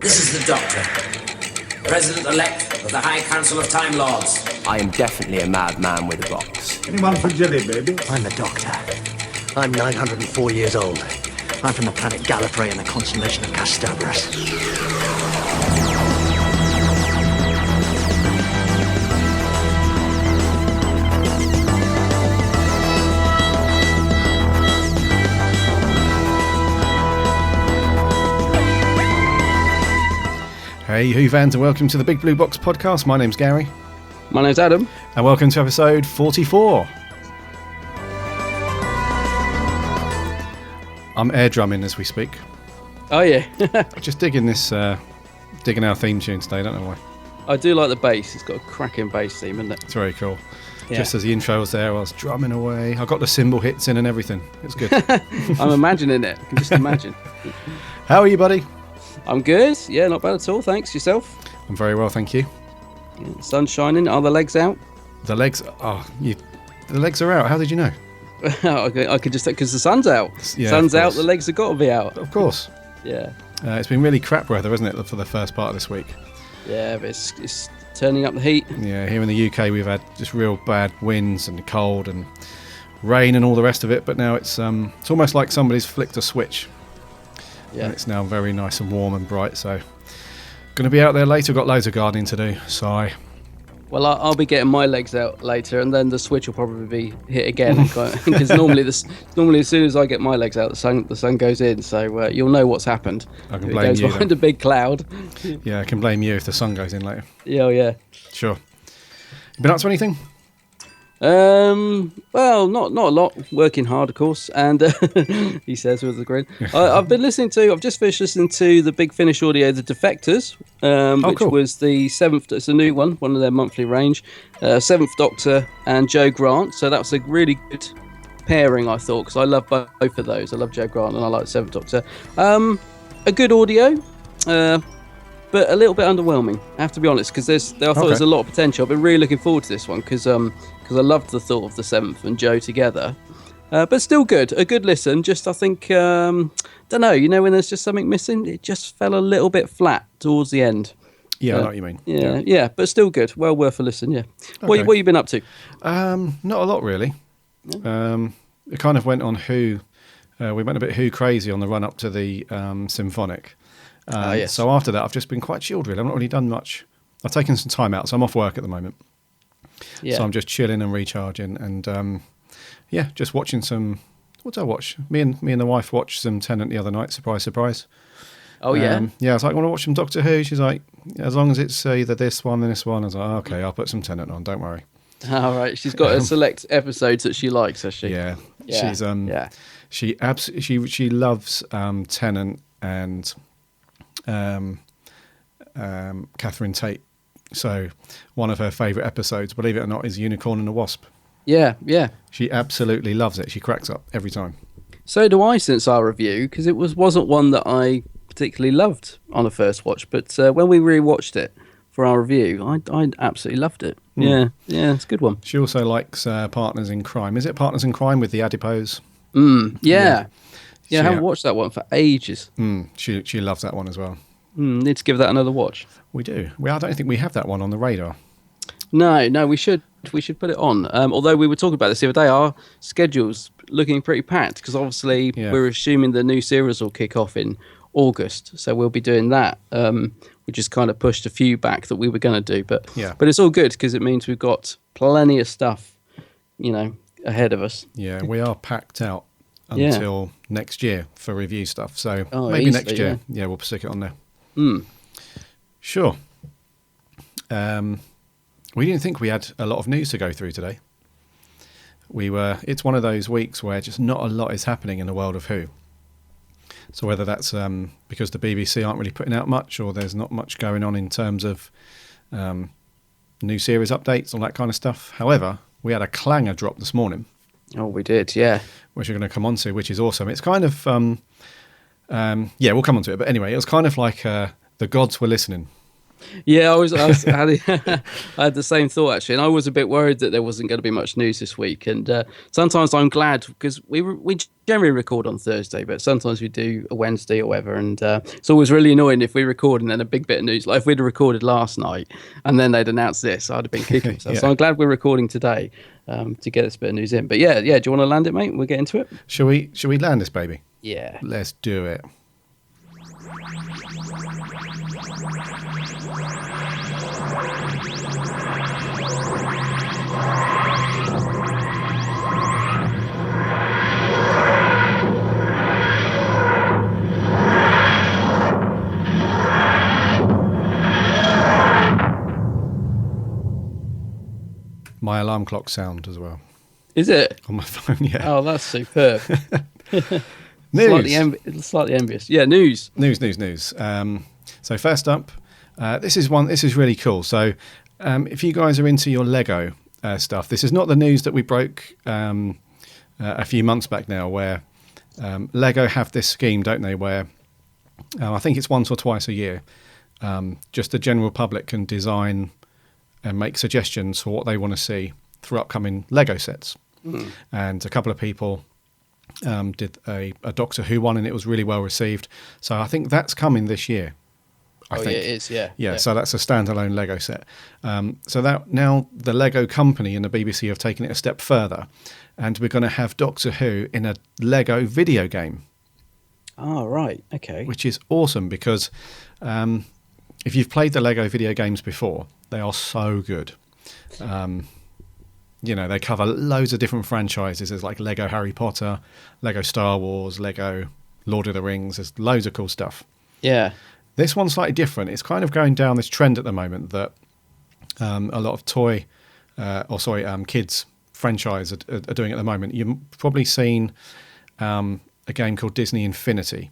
This is the Doctor, President-elect of the High Council of Time Lords. I am definitely a madman with a box. Anyone for jelly, baby? I'm the Doctor. I'm 904 years old. I'm from the planet Gallifrey in the constellation of Castabras. Hey Who fans, and welcome to the Big Blue Box podcast. My name's Gary. My name's Adam. And welcome to episode 44. I'm air drumming as we speak. Oh yeah. Just digging our theme tune today, I don't know why. I do like the bass. It's got a cracking bass theme, isn't it? It's very cool. Yeah. Just as the intro was there, I was drumming away. I got the cymbal hits in and everything. It's good. I'm imagining it. I can just imagine. How are you, buddy? I'm good. Yeah, not bad at all. Thanks. Yourself? I'm very well, thank you. Yeah, the sun's shining. Are the legs out? The legs are out. How did you know? I could just, because the sun's out. Yeah, sun's out, the legs have got to be out. Of course. Yeah. It's been really crap weather, hasn't it, for the first part of this week? Yeah, but it's turning up the heat. Yeah, here in the UK we've had just real bad winds and cold and rain and all the rest of it, but now it's almost like somebody's flicked a switch. Yeah. And it's now very nice and warm and bright, so going to be out there later. Got loads of gardening to do, so Well, I'll be getting my legs out later, and then the switch will probably be hit again. Because normally as soon as I get my legs out, the sun goes in. So you'll know what's happened. I can It blame goes you behind then. a big cloud. Yeah, I can blame you if the sun goes in later. Yeah, yeah. Sure. You been up to anything? Well, not a lot. Working hard, of course, and he says with a grin. I've just finished listening to the Big Finish audio, The Defectors, which cool. was the seventh. It's a new one of their monthly range. Seventh Doctor and Joe Grant. So that was a really good pairing, I thought, because I love both of those. I love Joe Grant and I like Seventh Doctor. A good audio. But a little bit underwhelming, I have to be honest, because I thought there's a lot of potential. I've been really looking forward to this one because I loved the thought of the Seventh and Joe together. But still good, a good listen. Just I think, don't know, when there's just something missing, it just fell a little bit flat towards the end. Yeah, I know what you mean. Yeah, but still good. Well worth a listen. Yeah. Okay. What have you been up to? Not a lot really. It kind of went on Who. We went a bit Who crazy on the run up to the symphonic. Yes. So after that, I've just been quite chilled, really. I've not really done much. I've taken some time out, so I'm off work at the moment. Yeah. So I'm just chilling and recharging, and just watching some. What did I watch? Me and the wife watched some Tennant the other night. Surprise, surprise. Oh yeah. Yeah, I was like, I want to watch some Doctor Who. She's like, as long as it's either this one or this one. I was like, okay, I'll put some Tennant on. Don't worry. All right. She's got a select episodes that she likes, has she? Yeah. Yeah. She's Yeah. she loves Tennant and Catherine Tate. So one of her favourite episodes, believe it or not, is Unicorn and the Wasp. Yeah. Yeah. She absolutely loves it. She cracks up every time. So do I since our review, because it wasn't one that I particularly loved on a first watch, but when we rewatched it for our review, I absolutely loved it. Yeah, it's a good one. She also likes Partners in Crime. Is it Partners in Crime with the adipose? Yeah, I haven't She- watched that one for ages. She loves that one as well. Need to give that another watch. We do. I don't think we have that one on the radar. No, we should put it on. Although we were talking about this the other day, our schedule's looking pretty packed because obviously we're assuming the new series will kick off in August, so we'll be doing that. We just kind of pushed a few back that we were going to do, but it's all good because it means we've got plenty of stuff, ahead of us. Yeah, we are packed out until next year for review stuff. So maybe easily, next year, we'll stick it on there. Mm. Sure. We didn't think we had a lot of news to go through today. It's one of those weeks where just not a lot is happening in the world of Who. So whether that's because the BBC aren't really putting out much, or there's not much going on in terms of new series updates, all that kind of stuff. However, we had a clanger drop this morning. Oh, we did, yeah. Which we're going to come on to, which is awesome. It's kind of, we'll come on to it. But anyway, it was kind of like the gods were listening. Yeah, I had the same thought actually, and I was a bit worried that there wasn't going to be much news this week. And sometimes I'm glad because we generally record on Thursday, but sometimes we do a Wednesday or whatever. And it's always really annoying if we record and then a big bit of news. Like if we'd recorded last night and then they'd announced this, I'd have been kicking myself. Yeah. So I'm glad we're recording today to get this bit of news in. But yeah. Do you want to land it, mate? We'll get into it. Shall we land this baby? Yeah. Let's do it. My alarm clock sound as well Is it? on my phone. Yeah. Oh, that's superb. News. Slightly envious. Yeah, news. News. So first up, this is really cool. So if you guys are into your Lego stuff, this is not the news that we broke a few months back now, where Lego have this scheme, don't they, where I think it's once or twice a year, just the general public can design and make suggestions for what they want to see for upcoming Lego sets. And a couple of people did a Doctor Who one, and it was really well received. So I think that's coming this year. I think Yeah, it is. Yeah. so that's a standalone Lego set. So that now the Lego company and the BBC have taken it a step further, and we're going to have Doctor Who in a Lego video game, Oh, right. Okay. which is awesome because if you've played the Lego video games before, they are so good. They cover loads of different franchises. There's like Lego Harry Potter, Lego Star Wars, Lego Lord of the Rings. There's loads of cool stuff. Yeah. This one's slightly different. It's kind of going down this trend at the moment that a lot of kids franchise are doing at the moment. You've probably seen a game called Disney Infinity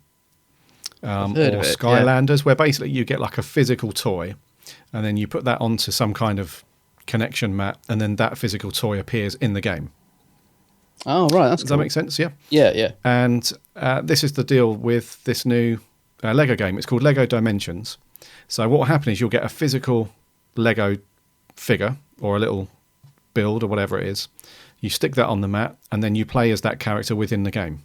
I've or heard of it, Skylanders, where basically you get like a physical toy and then you put that onto some kind of connection mat, and then that physical toy appears in the game. Oh, right. That's Does cool. that make sense? Yeah. Yeah. And this is the deal with this new Lego game. It's called Lego Dimensions. So what will happen is you'll get a physical Lego figure or a little build or whatever it is. You stick that on the mat, and then you play as that character within the game.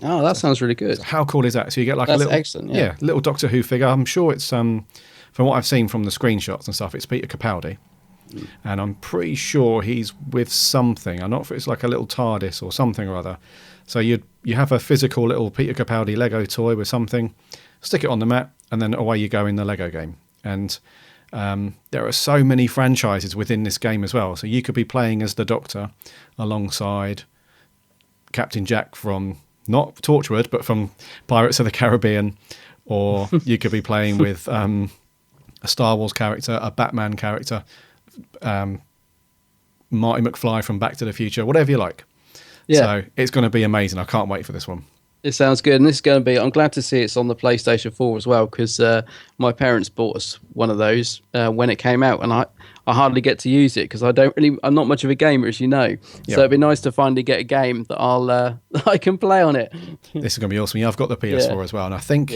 Oh, that sounds really good. So how cool is that? So you get like That's a little, excellent, yeah. little Doctor Who figure. I'm sure it's from what I've seen from the screenshots and stuff, it's Peter Capaldi. And I'm pretty sure he's with something. I'm not sure if it's like a little TARDIS or something or other. So you have a physical little Peter Capaldi Lego toy with something, stick it on the mat, and then away you go in the Lego game. And there are so many franchises within this game as well. So you could be playing as the Doctor alongside Captain Jack from, not Torchwood, but from Pirates of the Caribbean. Or you could be playing with a Star Wars character, a Batman character, Marty McFly from Back to the Future, whatever you like. Yeah. So it's going to be amazing. I can't wait for this one. It sounds good. And this is going to be, I'm glad to see it's on the PlayStation 4 as well, because my parents bought us one of those when it came out, and I hardly get to use it because I'm not much of a gamer, as you know. Yeah. So it'd be nice to finally get a game that that I can play on it. This is going to be awesome. Yeah, I've got the PS4 Yeah. as well. And I think,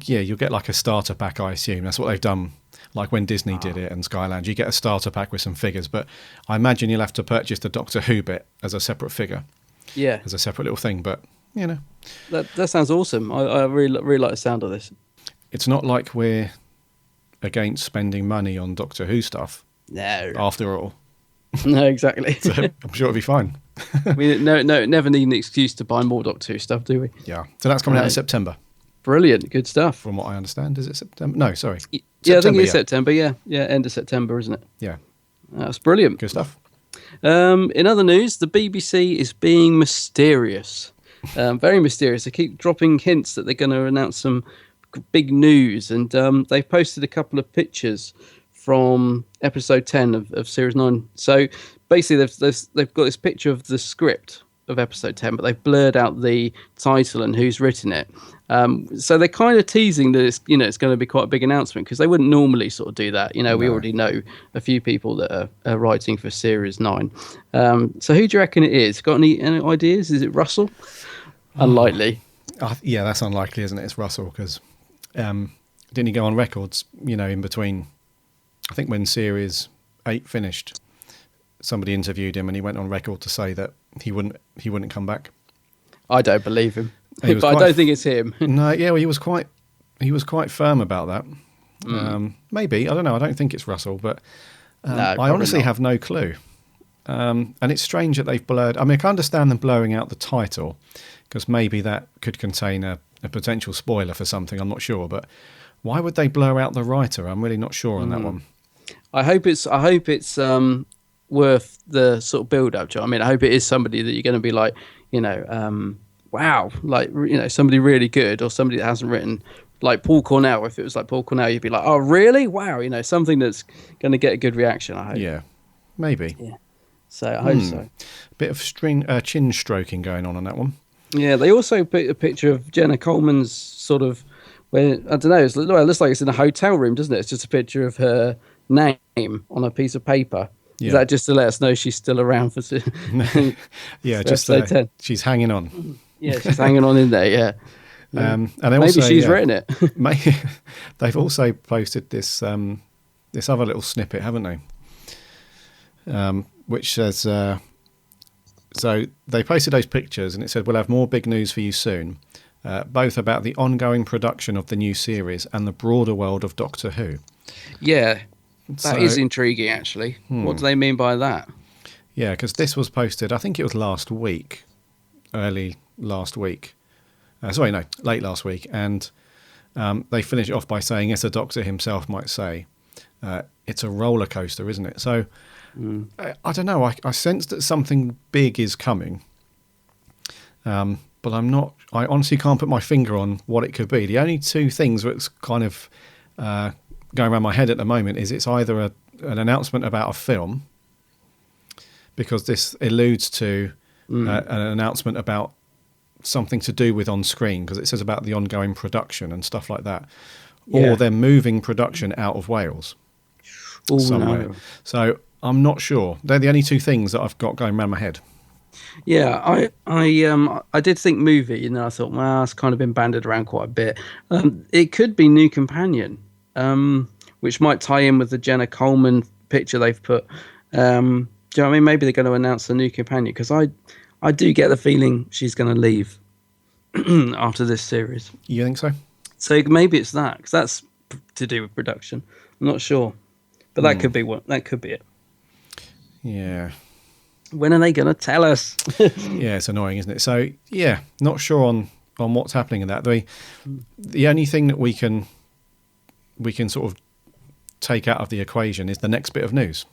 Yeah. you'll get like a starter pack, I assume. That's what they've done. Like when Disney did it and Skyland, you get a starter pack with some figures, but I imagine you'll have to purchase the Doctor Who bit as a separate figure, Yeah. as a separate little thing. But, That sounds awesome. I really like the sound of this. it's not like we're against spending money on Doctor Who stuff, No. after all. No, exactly. So I'm sure it'll be fine. We never need an excuse to buy more Doctor Who stuff, do we? Yeah. So that's coming out in Right. September, Brilliant. Good stuff. from what I understand. Is it September? No, sorry. Yeah, I think it's yeah. September. Yeah, end of September, isn't it? Yeah. That's brilliant. Good stuff. In other news, the BBC is being mysterious, very mysterious. They keep dropping hints that they're going to announce some big news, and they've posted a couple of pictures from episode 10 of Series 9. So basically, they've got this picture of the script of episode 10, but they've blurred out the title and who's written it. So they're kind of teasing that it's going to be quite a big announcement, because they wouldn't normally sort of do that. We already know a few people that are writing for Series 9. So who do you reckon it is? Got any ideas? Is it Russell? Unlikely. Yeah, that's unlikely, isn't it? It's Russell, because didn't he go on records, in between, I think when series 8 finished, somebody interviewed him and he went on record to say that he wouldn't come back. I don't believe him, He was but I quite don't think it's him. No, yeah, well, he was quite firm about that. Maybe, I don't know. I don't think it's Russell, but No, I probably honestly not. have no clue. And it's strange that they've blurred. I mean, I can understand them blurring out the title because maybe that could contain a potential spoiler for something. I'm not sure, but why would they blur out the writer? I'm really not sure on that one. I hope it's worth the sort of build up. I mean, I hope it is somebody that you're going to be like, wow, like somebody really good, or somebody that hasn't written like Paul Cornell. If it was like Paul Cornell, you'd be like, oh really? Wow, something that's going to get a good reaction. I hope. Yeah, maybe. Yeah. So I hope so. Bit of chin stroking going on that one. Yeah, they also put a picture of Jenna Coleman's sort of, where I don't know, it looks like it's in a hotel room, doesn't it? It's just a picture of her name on a piece of paper. Yeah. Is that just to let us know she's still around for? Yeah, for just episode 10? she's hanging on. Yeah, she's hanging on in there. Yeah, And they maybe also, she's written it. They've also posted this this other little snippet, haven't they? Which says, so they posted those pictures and it said, we'll have more big news for you soon, both about the ongoing production of the new series and the broader world of Doctor Who. Yeah, that is So- intriguing, actually. What do they mean by that? Yeah, because this was posted, I think it was early last week. Late last week. And they finish it off by saying, as the Doctor himself might say, it's a roller coaster, isn't it? So I don't know. I sense that something big is coming. But I honestly can't put my finger on what it could be. The only two things that's kind of going around my head at the moment is it's either an announcement about a film, because this alludes to an announcement about something to do with on screen, because it says about the ongoing production and stuff like that, or they're moving production out of Wales somewhere. No. So I'm not sure. They're the only two things that I've got going around my head. Yeah, I did think movie, and then I thought, well, it's kind of been banded around quite a bit. It could be New Companion, which might tie in with the Jenna Coleman picture they've put. Do you know what I mean? Maybe they're going to announce the New Companion, because I do get the feeling she's going to leave after this series. You think so? So maybe it's that, because that's to do with production. I'm not sure, but that could be that could be it. Yeah. When are they going to tell us? Yeah, it's annoying, isn't it? So, yeah, not sure on what's happening in that. The only thing that we can sort of take out of the equation is the next bit of news,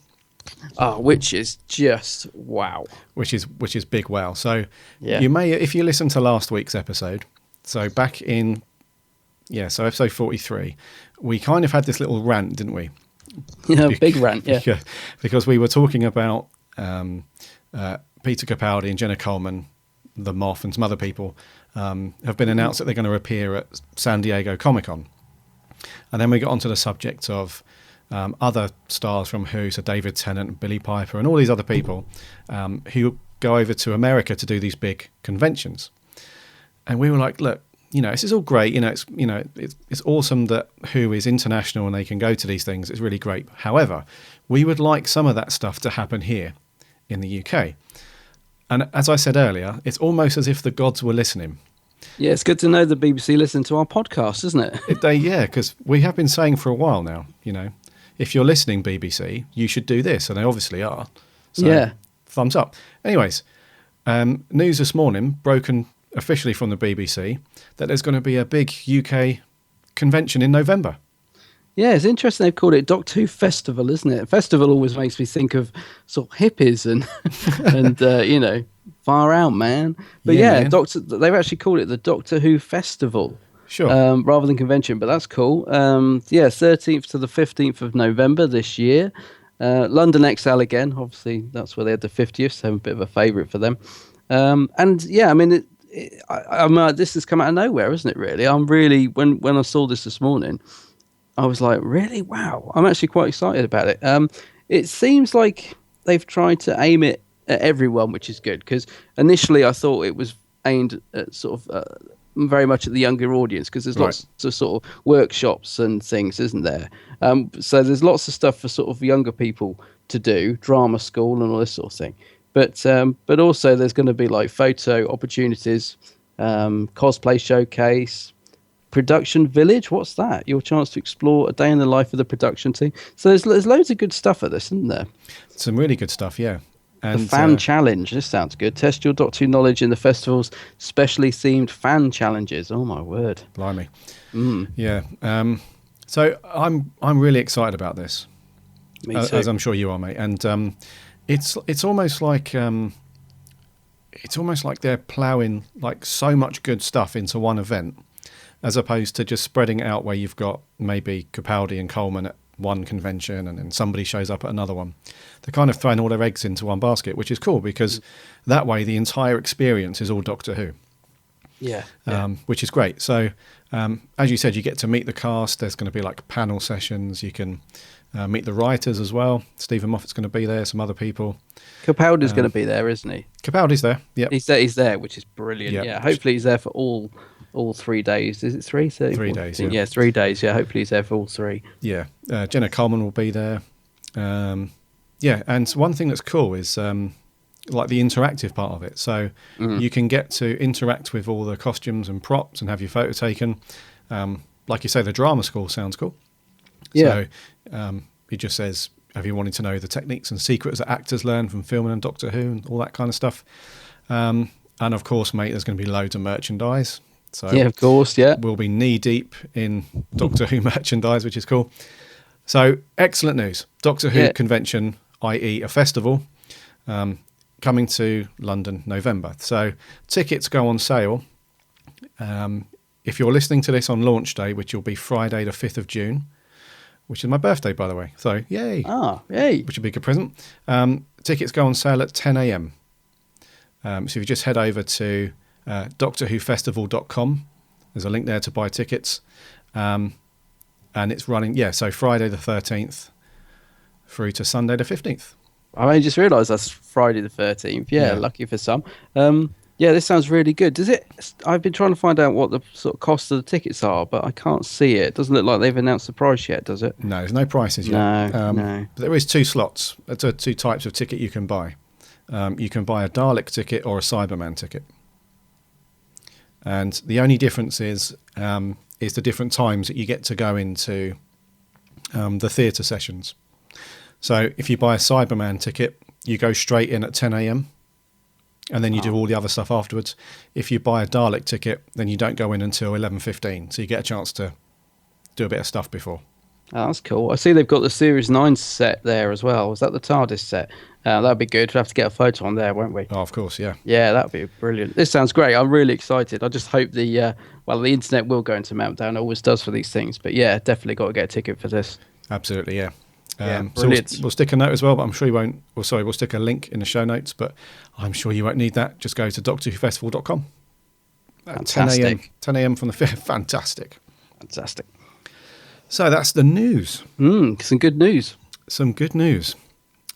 Which is just wow. which is big wow. So Yeah. you may, if you listen to last week's episode, so back in, so episode 43, we kind of had this little rant, didn't we? Yeah, big rant. Yeah. Because we were talking about Peter Capaldi and Jenna Coleman, the Moth, and some other people have been announced that they're going to appear at San Diego Comic-Con. And then we got onto the subject of other stars from Who, so David Tennant and Billy Piper and all these other people who go over to America to do these big conventions. And we were like, look, this is all great. It's awesome that Who is international and they can go to these things. It's really great. However, we would like some of that stuff to happen here in the UK. And as I said earlier, it's almost as if the gods were listening. Yeah, it's good to know the BBC listen to our podcast, isn't it? Because we have been saying for a while now, if you're listening, BBC, you should do this. And they obviously are. So, Yeah. thumbs up. Anyways, news this morning, broken officially from the BBC, that there's going to be a big UK convention in November. Yeah, it's interesting they've called it Doctor Who Festival, isn't it? Festival always makes me think of sort of hippies and far out, man. But Yeah, man. they've actually called it the Doctor Who Festival. Sure. Rather than convention, but that's cool. 13th to the 15th of November this year. London XL again, obviously that's where they had the 50th, so a bit of a favourite for them. This has come out of nowhere, isn't it, really? I'm really, when I saw this morning, I was like, really? Wow. I'm actually quite excited about it. It seems like they've tried to aim it at everyone, which is good, because initially I thought it was aimed at sort of very much at the younger audience, because there's lots of sort of workshops and things, isn't there? So there's lots of stuff for sort of younger people to do, drama school and all this sort of thing. But also there's going to be like photo opportunities, cosplay showcase, production village. What's that? Your chance to explore a day in the life of the production team. So there's loads of good stuff at this, isn't there? Some really good stuff, yeah. And the fan challenge. This sounds good. Test your Doctor Who knowledge in the festival's specially themed fan challenges. Oh my word! Blimey. Yeah. So I'm really excited about this. Me too. As I'm sure you are, mate. And it's almost like they're ploughing like so much good stuff into one event, as opposed to just spreading it out where you've got maybe Capaldi and Coleman at one convention and then somebody shows up at another one. They're kind of throwing all their eggs into one basket, which is cool because that way the entire experience is all Doctor Who. Yeah. Which is great. So, as you said, you get to meet the cast. There's going to be like panel sessions. You can meet the writers as well. Stephen Moffat's going to be there, some other people. Capaldi's going to be there, isn't he? Capaldi's there, yeah. He's there, which is brilliant. Yep. Yeah, hopefully he's there for all 3 days. Is it 3? 3 days, yeah. Yeah, 3 days. Yeah, hopefully he's there for all 3. Yeah, Jenna Coleman will be there. Yeah, and one thing that's cool is like the interactive part of it. So you can get to interact with all the costumes and props and have your photo taken. Like you say, the drama school sounds cool. Yeah. So it just says, have you wanted to know the techniques and secrets that actors learn from filming and Doctor Who and all that kind of stuff. And of course, mate, there's going to be loads of merchandise. So yeah, of course, yeah. We'll be knee deep in Doctor Who merchandise, which is cool. So excellent news. Doctor Who convention, i.e. a festival, coming to London November. So tickets go on sale. If you're listening to this on launch day, which will be Friday the 5th of June, which is my birthday, by the way. So yay. Ah, yay. Which would be a good present. Tickets go on sale at 10 a.m. So if you just head over to doctorwhofestival.com, there's a link there to buy tickets. And it's running, so Friday the 13th through to Sunday the 15th. I just realised that's Friday the 13th. Yeah, lucky for some. This sounds really good. Does it? I've been trying to find out what the sort of cost of the tickets are, but I can't see it. It doesn't look like they've announced the price yet, does it? No, there's no prices yet. No. But there is 2 slots. There 2 types of ticket you can buy. You can buy a Dalek ticket or a Cyberman ticket. And the only difference is the different times that you get to go into the theatre sessions. So if you buy a Cyberman ticket, you go straight in at 10 a.m. and then you do all the other stuff afterwards. If you buy a Dalek ticket, then you don't go in until 11:15. So you get a chance to do a bit of stuff before. Oh, that's cool. I see they've got the Series 9 set there as well. Was that the TARDIS set? That'd be good. We'll have to get a photo on there, won't we? Oh, of course, yeah. Yeah, that'd be brilliant. This sounds great. I'm really excited. I just hope the internet will go into meltdown. It always does for these things. But yeah, definitely got to get a ticket for this. Absolutely, yeah. Brilliant. So we'll stick a note as well, but I'm sure you won't. We'll stick a link in the show notes, but I'm sure you won't need that. Just go to doctorwhofestival.com. At 10 a.m. from the 5th. Fantastic. So that's the news. Some good news. Some good news.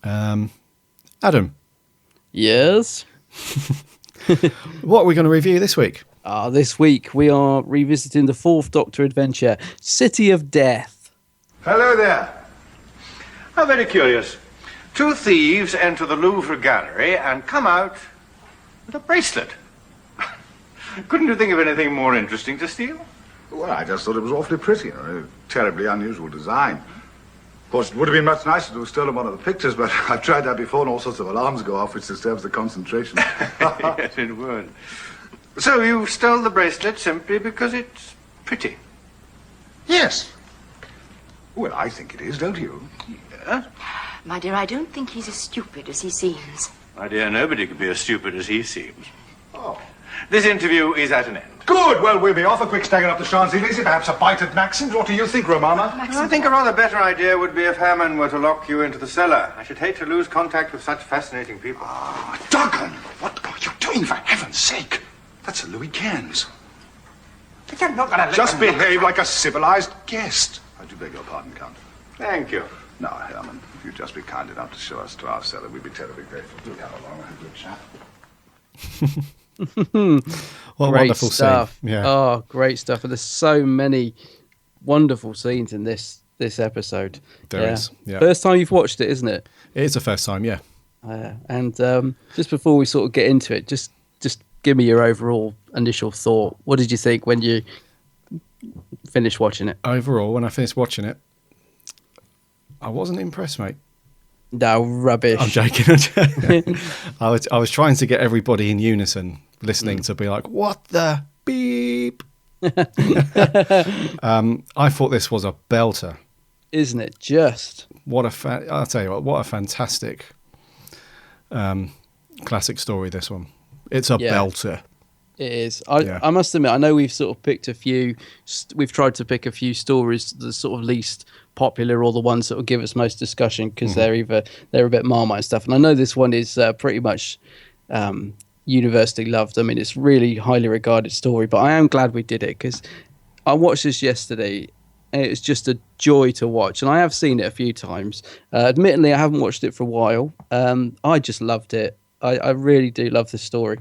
Adam. Yes? What are we going to review this week? This week we are revisiting the 4th Doctor adventure, City of Death. Hello there. How very curious. 2 thieves enter the Louvre gallery and come out with a bracelet. Couldn't you think of anything more interesting to steal? Well, I just thought it was awfully pretty. A terribly unusual design. Of course, it would have been much nicer to have stolen one of the pictures, but I've tried that before and all sorts of alarms go off, which disturbs the concentration. Yes, it would. So you stole the bracelet simply because it's pretty? Yes. Well, I think it is, don't you? Yeah? My dear, I don't think he's as stupid as he seems. My dear, nobody could be as stupid as he seems. Oh. This interview is at an end. Good. Well, we'll be off. A quick stagger up the Champs-Élysées, perhaps a bite at Maxim's. What do you think, Romana? I think a rather better idea would be if Hammond were to lock you into the cellar. I should hate to lose contact with such fascinating people. Ah, Duggan! What are you doing, for heaven's sake? That's a Louis Cairns. You're not going to Just behave like a civilized guest. I do beg your pardon, Count. Thank you. Now, Herman, if you'd just be kind enough to show us to our cellar, we'd be terribly grateful. Do come along, a good chap. What a Great wonderful stuff. scene. Yeah. Oh, great stuff. And there's so many wonderful scenes in this episode. There is, yeah. First time you've watched it, isn't it? It is the first time, yeah. And just before we sort of get into it, just give me your overall initial thought. What did you think when you finished watching it? Overall, when I finished watching it, I wasn't impressed, mate. No, rubbish. I'm joking. I was trying to get everybody in unison listening to be like, what the beep? I thought this was a belter. Isn't it just? I'll tell you what a fantastic classic story this one. It's a belter. It is. I must admit, I know we've sort of picked a few. We've tried to pick a few stories the sort of least popular or the ones that will give us most discussion because they're a bit Marmite and stuff. And I know this one is pretty much universally loved. I mean, it's really highly regarded story. But I am glad we did it because I watched this yesterday. And it was just a joy to watch, and I have seen it a few times. Admittedly, I haven't watched it for a while. I just loved it. I really do love this story.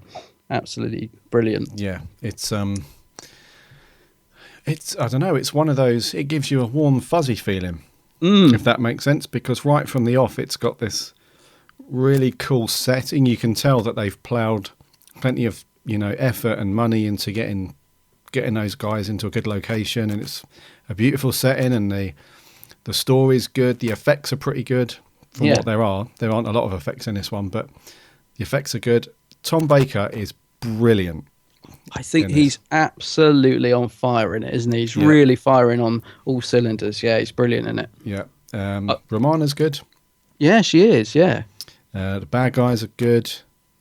Absolutely brilliant. Yeah, it's I don't know. It's one of those. It gives you a warm, fuzzy feeling, if that makes sense. Because right from the off, it's got this really cool setting. You can tell that they've ploughed plenty of effort and money into getting those guys into a good location, and it's a beautiful setting, and the story's good. The effects are pretty good from what there are. There aren't a lot of effects in this one, but the effects are good. Tom Baker is brilliant. I think he's absolutely on fire in it, isn't he? He's really firing on all cylinders. Yeah, he's brilliant in it. Yeah. Romana's good. Yeah, she is, yeah. The bad guys are good.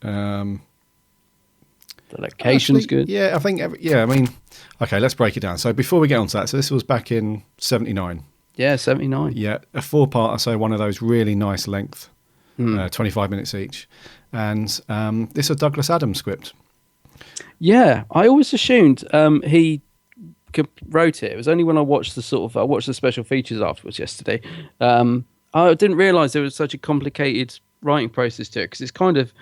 The location's good. Yeah, I think, I mean, okay, let's break it down. So before we get on to that, so this was back in 79. Yeah, 79. Yeah, a 4-parter, so one of those really nice length, 25 minutes each. And this is a Douglas Adams script. Yeah, I always assumed he wrote it. It was only when I watched the special features afterwards yesterday. I didn't realise there was such a complicated writing process to it because it's kind of.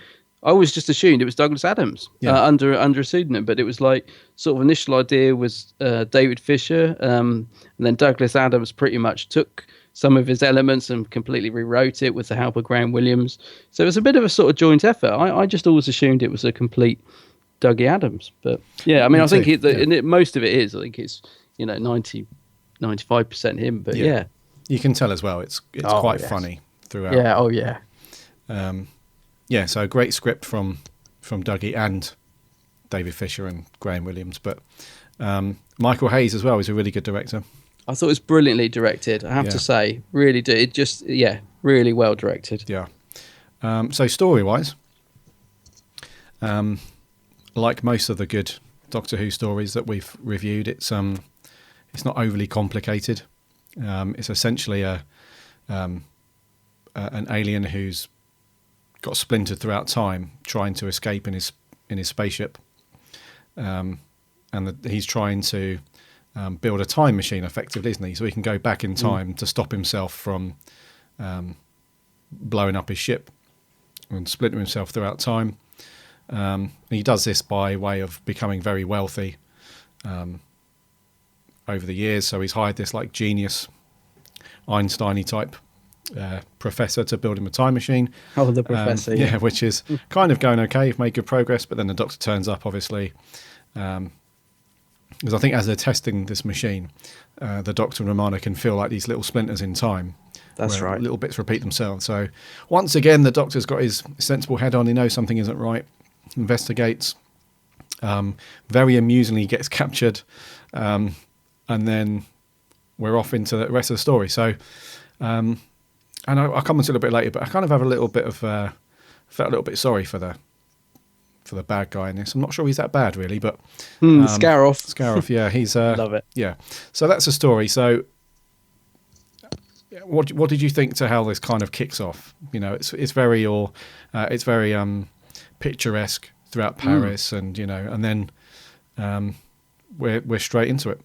I always just assumed it was Douglas Adams under a pseudonym, but it was like sort of initial idea was David Fisher, and then Douglas Adams pretty much took some of his elements and completely rewrote it with the help of Graham Williams. So it was a bit of a sort of joint effort. I just always assumed it was a complete Dougie Adams, but yeah, I mean, I think most of it is. I think it's 95% him, but yeah, you can tell as well. It's quite funny throughout. Yeah, oh yeah. Yeah, so a great script from Dougie and David Fisher and Graham Williams, but Michael Hayes as well is a really good director. I thought it was brilliantly directed, I have to say. Really do. It just, really well directed. Yeah. So story-wise, like most of the good Doctor Who stories that we've reviewed, it's not overly complicated. It's essentially an alien who's got splintered throughout time, trying to escape in his spaceship, and he's trying to build a time machine, effectively, isn't he? So he can go back in time to stop himself from blowing up his ship and splintering himself throughout time. And he does this by way of becoming very wealthy over the years. So he's hired this like genius, Einstein-y type professor to build him a time machine. Oh, the professor. Yeah, which is kind of going okay. You've made good progress, but then the Doctor turns up, obviously. Because I think as they're testing this machine, the Doctor and Romana can feel like these little splinters in time. That's right. Little bits repeat themselves. So once again, the Doctor's got his sensible head on. He knows something isn't right. Investigates. Very amusingly gets captured. And then we're off into the rest of the story. So, and I'll come into it a little bit later, but I kind of have a little bit of, felt a little bit sorry for the bad guy in this. I'm not sure he's that bad, really, but Scaroff, yeah, he's love it. Yeah, so that's the story. So, what did you think to how this kind of kicks off? It's very picturesque throughout Paris, and and then we're straight into it.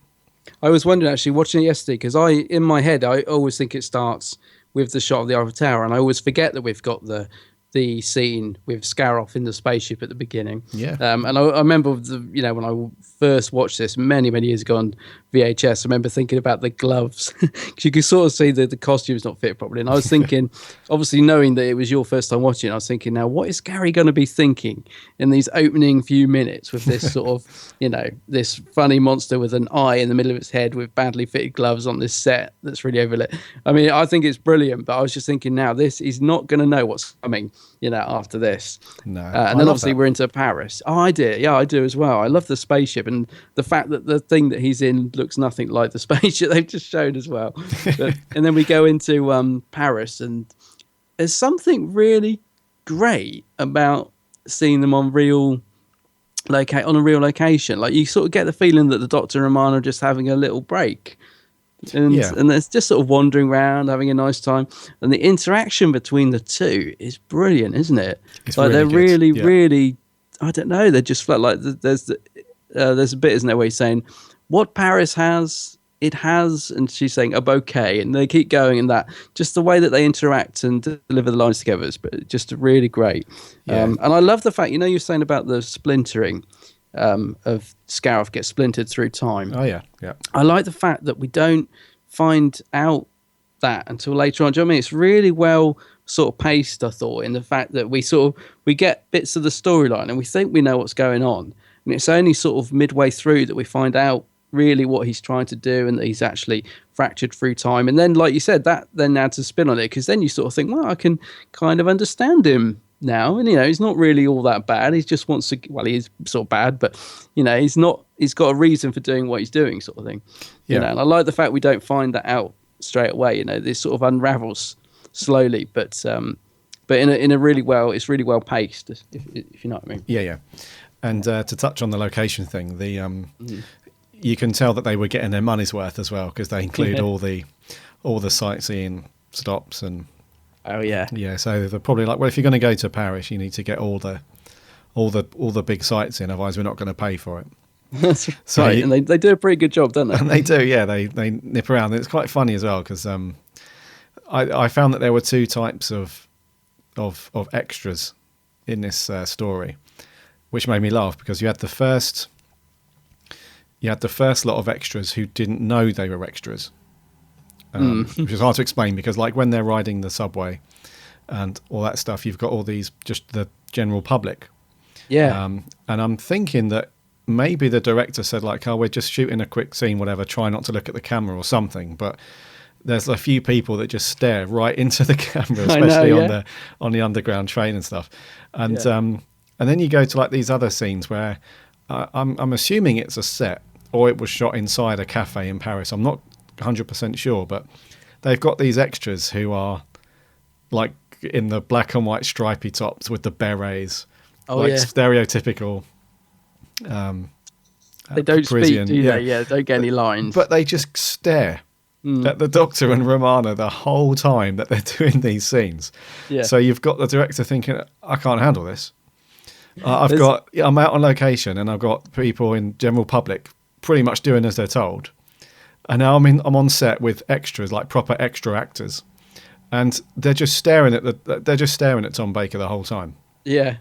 I was wondering actually watching it yesterday because in my head I always think it starts with the shot of the Eiffel Tower, and I always forget that we've got the the scene with Scaroff in the spaceship at the beginning. Yeah. And I remember, when I first watched this many, many years ago on VHS, I remember thinking about the gloves, because you could sort of see that the costumes not fit properly. And I was thinking, obviously knowing that it was your first time watching, I was thinking, now what is Gary going to be thinking in these opening few minutes with this sort of, this funny monster with an eye in the middle of its head with badly fitted gloves on this set that's really overlit. I mean, I think it's brilliant, but I was just thinking, now this is not going to know what's coming, after this. No. And then obviously we're into Paris. Oh, I do. Yeah, I do as well. I love the spaceship, and the fact that the thing that he's in looks nothing like the spaceship they've just shown as well. And then we go into Paris, and there's something really great about seeing them on a real location. Like, you sort of get the feeling that the Doctor and Romana are just having a little break. And it's just sort of wandering around, having a nice time. And the interaction between the two is brilliant, isn't it? It's like, really they're good. really, I don't know, they're just flat. Like, there's a bit, isn't there, where he's saying, what Paris has, it has, and she's saying a bouquet, and they keep going, and that just the way that they interact and deliver the lines together is just really great. And I love the fact, you're saying about the splintering of Scaroff gets splintered through time. Oh yeah. I like the fact that we don't find out that until later on. Do you know what I mean? It's really well sort of paced, I thought, in the fact that we get bits of the storyline and we think we know what's going on, and it's only sort of midway through that we find out really what he's trying to do, and that he's actually fractured through time. And then, like you said, that then adds a spin on it, because then you sort of think, well, I can kind of understand him now, and he's not really all that bad. He just wants to, well, he is sort of bad, but he's got a reason for doing what he's doing, sort of thing. And I like the fact we don't find that out straight away. This sort of unravels slowly, but in a really well, it's really well paced, if you know what I mean. Yeah. And to touch on the location thing, you can tell that they were getting their money's worth as well, because they include all the sightseeing stops and. Oh yeah. Yeah, so they're probably like, well, if you're going to go to Paris, you need to get all the big sites in, otherwise we're not going to pay for it. That's right, and they do a pretty good job, don't they? And they do, yeah. They nip around. It's quite funny as well, because I found that there were two types of extras in this story, which made me laugh, because you had the first lot of extras who didn't know they were extras. Which is hard to explain, because like when they're riding the subway and all that stuff, you've got all these, just the general public. Yeah. And I'm thinking that maybe the director said like, oh, we're just shooting a quick scene, whatever, try not to look at the camera or something. But there's a few people that just stare right into the camera, especially on the underground train and stuff. And then you go to like these other scenes where I'm assuming it's a set, or it was shot inside a cafe in Paris. I'm not 100% sure, but they've got these extras who are like in the black and white stripy tops with the berets, stereotypical. They don't Parisian, speak, do they? Yeah, don't get any lines. But they just stare at the Doctor and Romana the whole time that they're doing these scenes. Yeah. So you've got the director thinking, I can't handle this. I'm out on location, and I've got people in general public pretty much doing as they're told. And now I'm on set with extras, like proper extra actors, and they're just staring at Tom Baker the whole time. Yeah.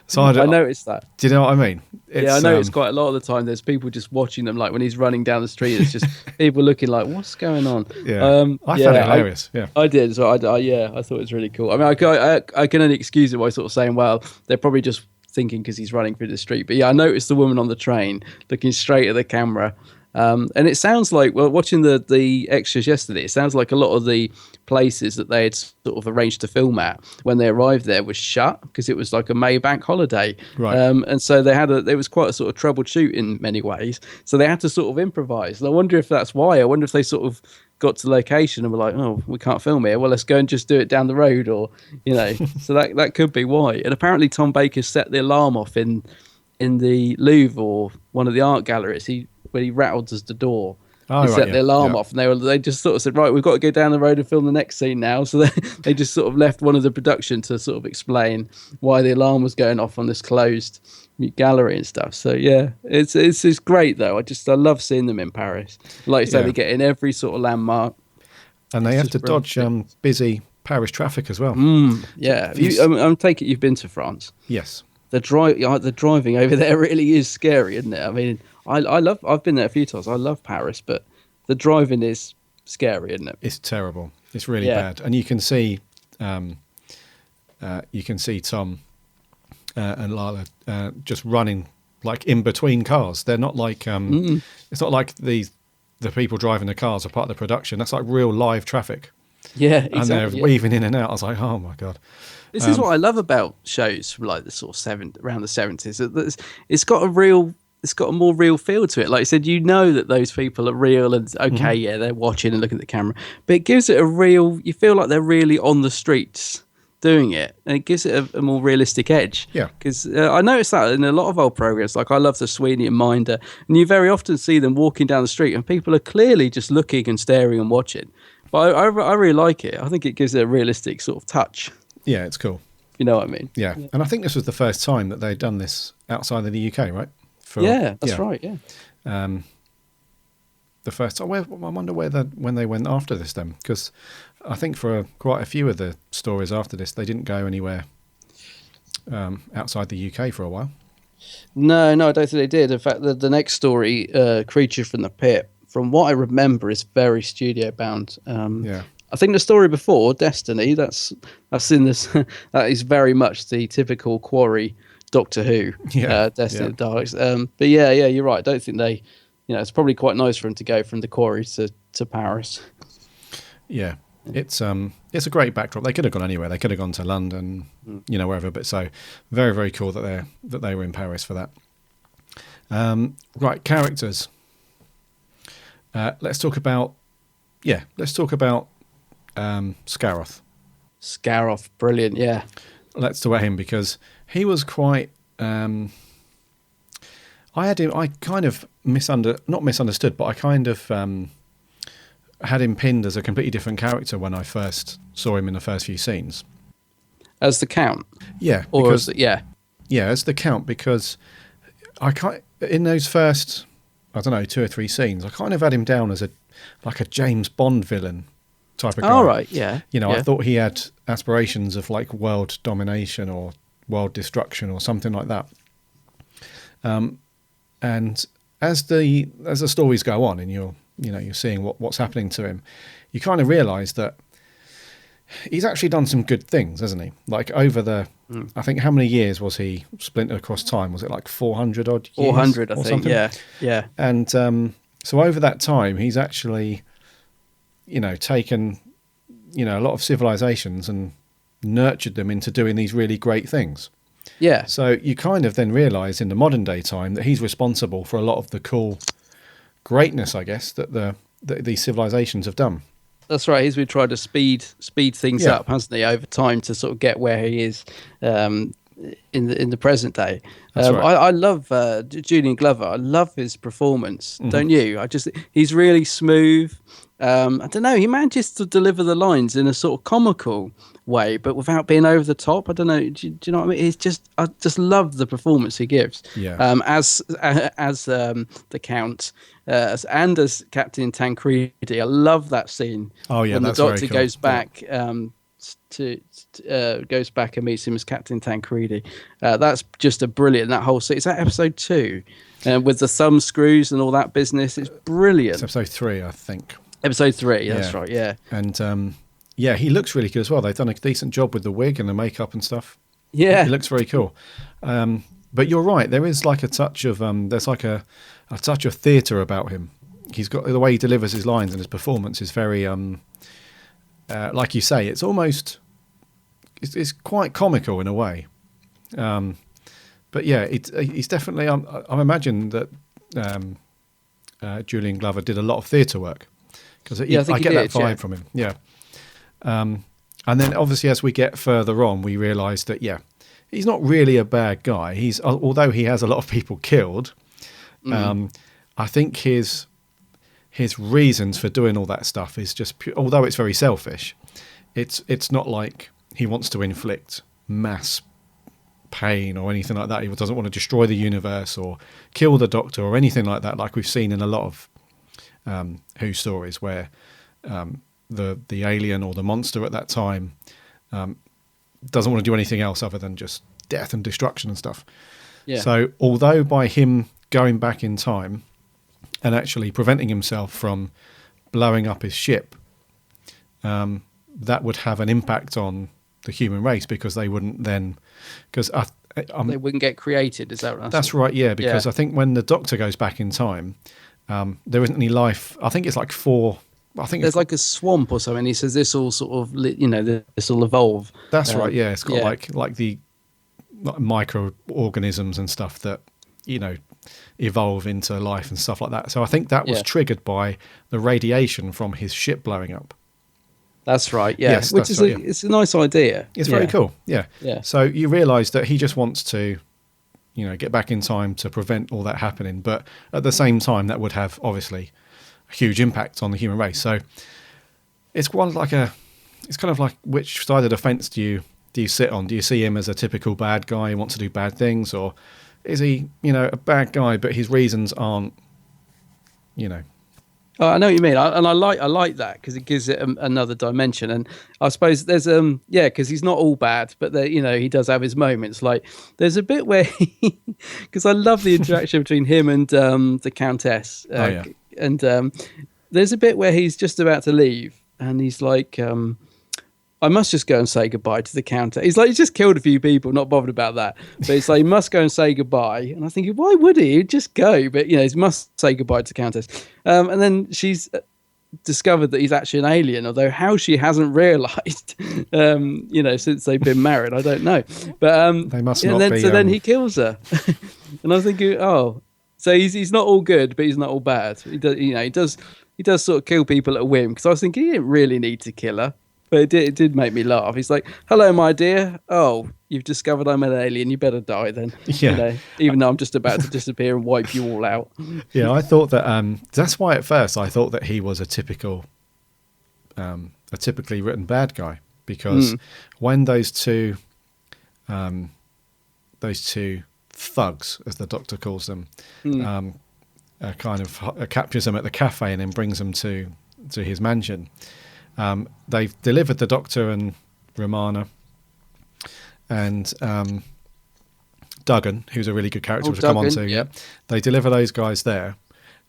So I noticed that. Do you know what I mean? I noticed quite a lot of the time. There's people just watching them, like when he's running down the street. It's just people looking like, "What's going on?" Yeah, I found it hilarious. I did. So I thought it was really cool. I mean, I can only excuse it by sort of saying, "Well, they're probably just thinking because he's running through the street." But yeah, I noticed the woman on the train looking straight at the camera. And it sounds like, well, watching the extras yesterday, it sounds like a lot of the places that they had sort of arranged to film at when they arrived there was shut, because it was like a May bank holiday. Right. And so it was quite a sort of troubled shoot in many ways. So they had to sort of improvise. And I wonder if that's why. I wonder if they sort of got to location and were like, oh, we can't film here. Well, let's go and just do it down the road, or, so that could be why. And apparently Tom Baker set the alarm off in the Louvre or one of the art galleries. When he rattled us the door, set the alarm off, and they just sort of said, right, we've got to go down the road and film the next scene now. So they just sort of left one of the production to sort of explain why the alarm was going off on this closed gallery and stuff. So yeah, it's great though. I love seeing them in Paris. Like you say, they get in every sort of landmark. And they have to dodge busy Paris traffic as well. Yeah, These- I'm taking you've been to France. Yes. The driving over there really is scary, isn't it? I mean, I've been there a few times. I love Paris, but the driving is scary, isn't it? It's terrible. It's really Yeah. bad, and you can see Tom and Lila just running like in between cars. They're not like it's not like the people driving the cars are part of the production. That's like real live traffic, Yeah, and they're exactly. weaving in and out. I was like, oh my god. This is what I love about shows from like the sort of around the 70s. It's got a more real feel to it. Like I said, you know that those people are real and okay, yeah, they're watching and looking at the camera, but it gives it you feel like they're really on the streets doing it, and it gives it a more realistic edge. Yeah. Because I noticed that in a lot of old programs, like I love the Sweeney and Minder, and you very often see them walking down the street and people are clearly just looking and staring and watching. But I really like it. I think it gives it a realistic sort of touch. Yeah, it's cool. You know what I mean? Yeah, and I think this was the first time that they'd done this outside of the UK, right? Yeah, that's right. Yeah. The first time. I wonder when they went after this then, because I think for quite a few of the stories after this, they didn't go anywhere outside the UK for a while. No, I don't think they did. In fact, the next story, Creature from the Pit, from what I remember, is very studio bound. Yeah. I think the story before, Destiny, that's in this. That is very much the typical Quarry Doctor Who, Destiny of the Daleks. But yeah, you're right. I don't think they, it's probably quite nice for him to go from the Quarry to Paris. Yeah, it's a great backdrop. They could have gone anywhere. They could have gone to London, wherever. But so very, very cool that they were in Paris for that. Right, characters. Let's talk about Scaroth. Scaroth, brilliant. Yeah. Let's talk about him because he was quite. I kind of not misunderstood, but I kind of had him pinned as a completely different character when I first saw him in the first few scenes. As the Count? Yeah. Or because, yeah, as the Count, because in those first, 2 or 3 scenes, I kind of had him down as a James Bond villain type of guy. All right, yeah. I thought he had aspirations of like world domination or world destruction or something like that. And as the stories go on and you're seeing what's happening to him, you kind of realise that he's actually done some good things, hasn't he? Like over I think how many years was he splintered across time? Was it like 400 odd years? 400, I think. Something? Yeah. And so over that time, he's actually, taken, a lot of civilizations and nurtured them into doing these really great things. Yeah. So you kind of then realise in the modern day time that he's responsible for a lot of the cool greatness, I guess, that these civilizations have done. That's right. He's been trying to speed things up, hasn't he, over time to sort of get where he is in the present day. That's right. I love Julian Glover. I love his performance. Don't you? He's really smooth. I don't know. He manages to deliver the lines in a sort of comical way, but without being over the top. I don't know. Do you know what I mean? I just love the performance he gives. Yeah. As the Count. And as Captain Tancredi, I love that scene. Oh yeah, when the that's Doctor very cool. goes back goes back and meets him as Captain Tancredi. That's just a brilliant. That whole scene. Is that episode 2? With the thumb screws and all that business. It's brilliant. It's episode 3, I think. Episode 3. That's right. Yeah. And he looks really good as well. They've done a decent job with the wig and the makeup and stuff. Yeah. It looks very cool. But you're right. There is like a touch of there's like a touch of theatre about him. He's got the way he delivers his lines and his performance is very like you say. It's almost it's quite comical in a way. But yeah, he's definitely. I imagine that Julian Glover did a lot of theatre work because I get that vibe from him. Yeah. And then obviously as we get further on, we realise that he's not really a bad guy. Although he has a lot of people killed. I think his reasons for doing all that stuff is just although it's very selfish, it's not like he wants to inflict mass pain or anything like that. He doesn't want to destroy the universe or kill the Doctor or anything like that, like we've seen in a lot of Who stories where the alien or the monster at that time doesn't want to do anything else other than just death and destruction and stuff. Yeah. So although by him going back in time and actually preventing himself from blowing up his ship, that would have an impact on the human race, because they wouldn't then, because they wouldn't get created. Is that right? that's right, yeah, because Yeah. I think when the Doctor goes back in time, there isn't any life. I think it's like There's like a swamp or something. He says this will sort of, this will evolve. that's right, yeah. It's got yeah. like the microorganisms and stuff that, evolve into life and stuff like that. So I think that was Yeah. triggered by the radiation from his ship blowing up. That's right. Yeah. Yes, Which that's is right, yeah. it's a nice idea. It's very cool, yeah. Yeah. So you realise that he just wants to, get back in time to prevent all that happening, but at the same time, that would have obviously a huge impact on the human race. So it's kind of like which side of the fence do you sit on? Do you see him as a typical bad guy who wants to do bad things, or is he, a bad guy but his reasons aren't, Oh, I know what you mean, I like that because it gives it another dimension. And I suppose there's because he's not all bad, but he does have his moments. Like there's a bit where because I love the interaction between him and the Countess, and there's a bit where he's just about to leave, and he's like, I must just go and say goodbye to the Countess. He's like, he's just killed a few people, not bothered about that. But it's like, he must go and say goodbye. And I think, why would he? He'd just go. But, he must say goodbye to the Countess. And then she's discovered that he's actually an alien, although how she hasn't realised, since they've been married, I don't know. But they must not be. So then he kills her. And I was thinking, so he's not all good, but he's not all bad. He does, he does sort of kill people at a whim. Because I was thinking, he didn't really need to kill her. But it did make me laugh. He's like, "Hello, my dear. Oh, you've discovered I'm an alien. You better die then." Yeah. Even though I'm just about to disappear and wipe you all out. Yeah, I thought that. That's why at first I thought that he was a typically written bad guy, because when those two thugs, as the Doctor calls them, kind of captures them at the cafe and then brings them to his mansion. They've delivered the Doctor and Romana and Duggan, who's a really good character to come on to. Yeah. They deliver those guys there,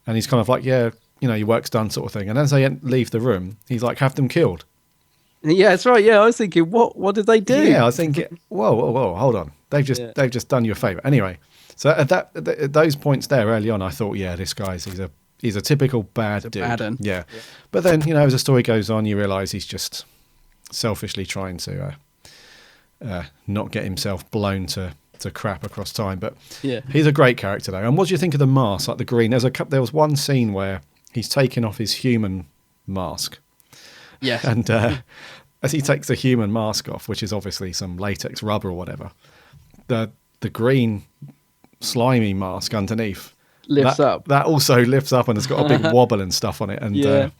and he's kind of like, your work's done, sort of thing. And as they leave the room, he's like, have them killed. Yeah, that's right. Yeah, I was thinking, what did they do? Yeah, I was thinking, whoa, hold on. They've just done you a favour. Anyway, so at those points there early on, I thought, yeah, this guy's he's a typical bad dude. Yeah. But then, as the story goes on, you realise he's just selfishly trying to not get himself blown to crap across time. But he's a great character, though. And what do you think of the mask, like the green? There was one scene where he's taking off his human mask. Yes. And as he takes the human mask off, which is obviously some latex rubber or whatever, the green slimy mask underneath lifts up. That also lifts up and it's got a big wobble and stuff on it. And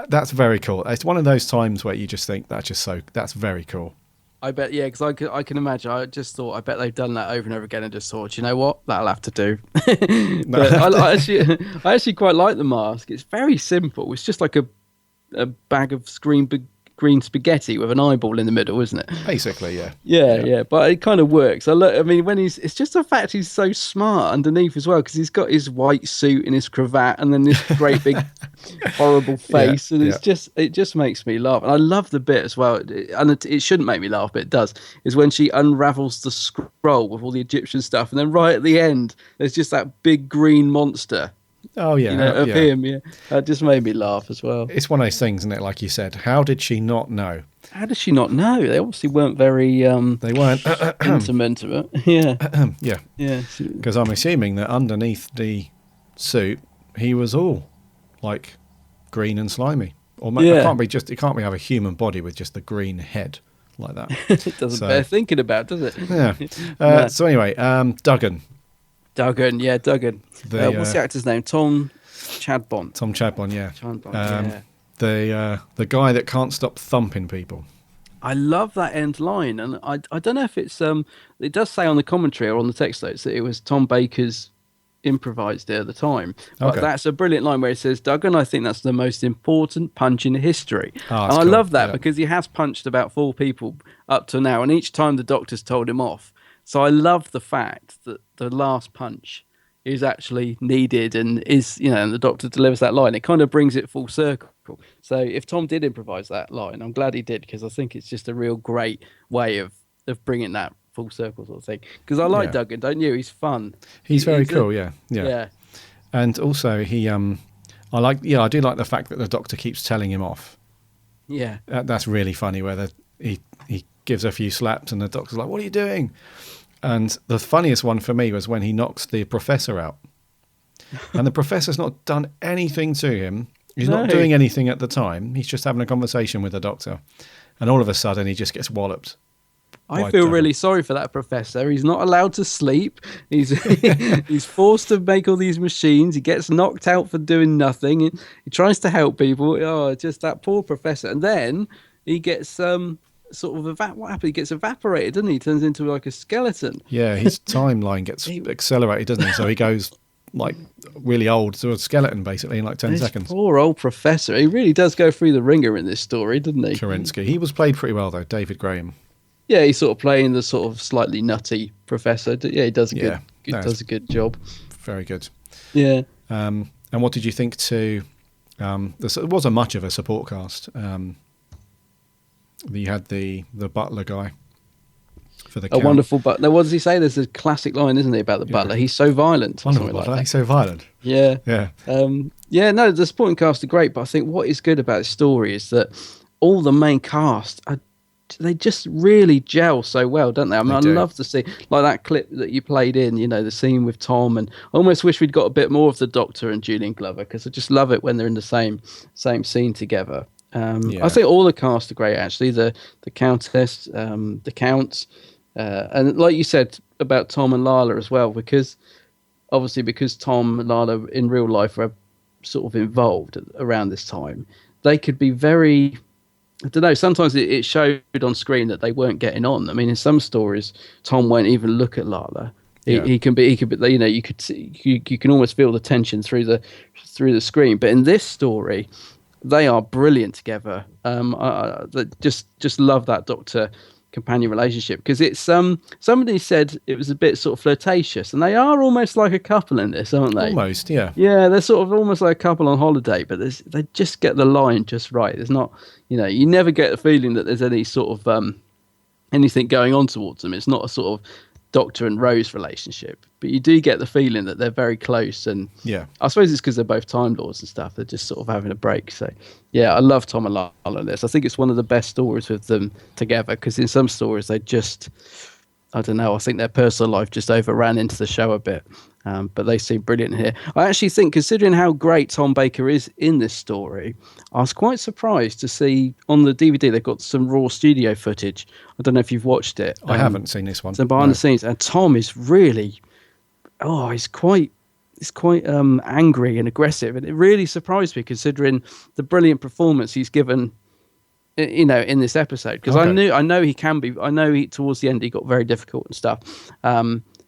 that's very cool. It's one of those times where you just think that's very cool. I bet, yeah, because I can imagine. I just thought, I bet they've done that over and over again and just thought, you know what, that'll have to do. But I actually quite like the mask. It's very simple. It's just like a bag of green spaghetti with an eyeball in the middle, isn't it? Basically, yeah. Yeah. But it kind of works. I mean, it's just the fact he's so smart underneath as well, because he's got his white suit and his cravat and then this great big horrible face, and it just makes me laugh. And I love the bit as well, and it shouldn't make me laugh, but it does, is when she unravels the scroll with all the Egyptian stuff, and then right at the end, there's just that big green monster. Oh yeah, of him. Yeah, that just made me laugh as well. It's one of those things, isn't it? Like you said, how did she not know? How did she not know? They obviously weren't very. They weren't intimate. Yeah. Yeah. Because I'm assuming that underneath the suit, he was all like green and slimy. Or it can't be have a human body with just the green head like that. It doesn't bear thinking about, does it? Yeah. So anyway, Duggan. Duggan. What's the actor's name? Tom Chadbon. Yeah. The guy that can't stop thumping people. I love that end line, and I don't know if it's it does say on the commentary or on the text notes that it was Tom Baker's improvised it at the time. But Okay. that's a brilliant line where it says, Duggan, I think that's the most important punch in history. Oh, and that's I cool. love that Yeah. because he has punched about 4 people up to now, and each time the doctor's told him off. So I love the fact that the last punch is actually needed and is, and the doctor delivers that line. It kind of brings it full circle. So if Tom did improvise that line, I'm glad he did, because I think it's just a real great way of bringing that full circle sort of thing. Because I like Yeah. Duggan, don't you? He's fun. He's very He's cool. Yeah. And also I do like the fact that the doctor keeps telling him off. Yeah. That's really funny, where he gives a few slaps and the doctor's like, what are you doing? And the funniest one for me was when he knocks the professor out. And the professor's not done anything to him. He's not doing anything at the time. He's just having a conversation with the doctor. And all of a sudden, he just gets walloped. I feel really sorry for that professor. He's not allowed to sleep. He's forced to make all these machines. He gets knocked out for doing nothing. He tries to help people. Oh, just that poor professor. And then he gets sort of what happened? He gets evaporated, doesn't he? He turns into like a skeleton. Yeah, his timeline gets accelerated, doesn't he? So he goes like really old to a skeleton basically in like 10 seconds. Poor old professor. He really does go through the ringer in this story, doesn't he? Kerensky. He was played pretty well though, David Graham. Yeah, he's sort of playing the sort of slightly nutty professor. Yeah, he does a good job. Very good. Yeah. And what did you think to? There wasn't much of a support cast. You had the butler guy for the A count. wonderful butler. What does he say? There's a classic line, isn't it, about the butler? He's so violent. Or Wonderful something butler. like He's so violent. that. Yeah. Yeah. No, the supporting cast are great, but I think what is good about this story is that all the main cast they just really gel so well, don't they? I mean, I love to see like that clip that you played in, the scene with Tom, and I almost wish we'd got a bit more of the Doctor and Julian Glover, because I just love it when they're in the same scene together. I think all the cast are great, actually. The Countess, the Count, and like you said about Tom and Lala as well, because Tom and Lala in real life were sort of involved around this time, they could be very. I don't know. Sometimes it showed on screen that they weren't getting on. I mean, in some stories, Tom won't even look at Lala. He can be. You could see, you can almost feel the tension through the screen. But in this story, they are brilliant together. Just love that Doctor companion relationship, because it's somebody said it was a bit sort of flirtatious, and they are almost like a couple in this, aren't they? Almost, yeah. Yeah, they're sort of almost like a couple on holiday, but they just get the line just right. There's not, you never get the feeling that there's any sort of anything going on towards them. It's not a sort of Doctor and Rose relationship, but you do get the feeling that they're very close. And yeah, I suppose it's because they're both Time Lords and stuff. They're just sort of having a break. So yeah, I love Tom and Lala in this. I think it's one of the best stories with them together, because in some stories they just, I don't know, I think their personal life just overran into the show a bit. But they seem brilliant here. I actually think, considering how great Tom Baker is in this story, I was quite surprised to see on the DVD they've got some raw studio footage. I don't know if you've watched it. I haven't seen this one. So behind the scenes, and Tom is really, he's quite angry and aggressive, and it really surprised me considering the brilliant performance he's given. In this episode, because I know he can be. I know towards the end he got very difficult and stuff.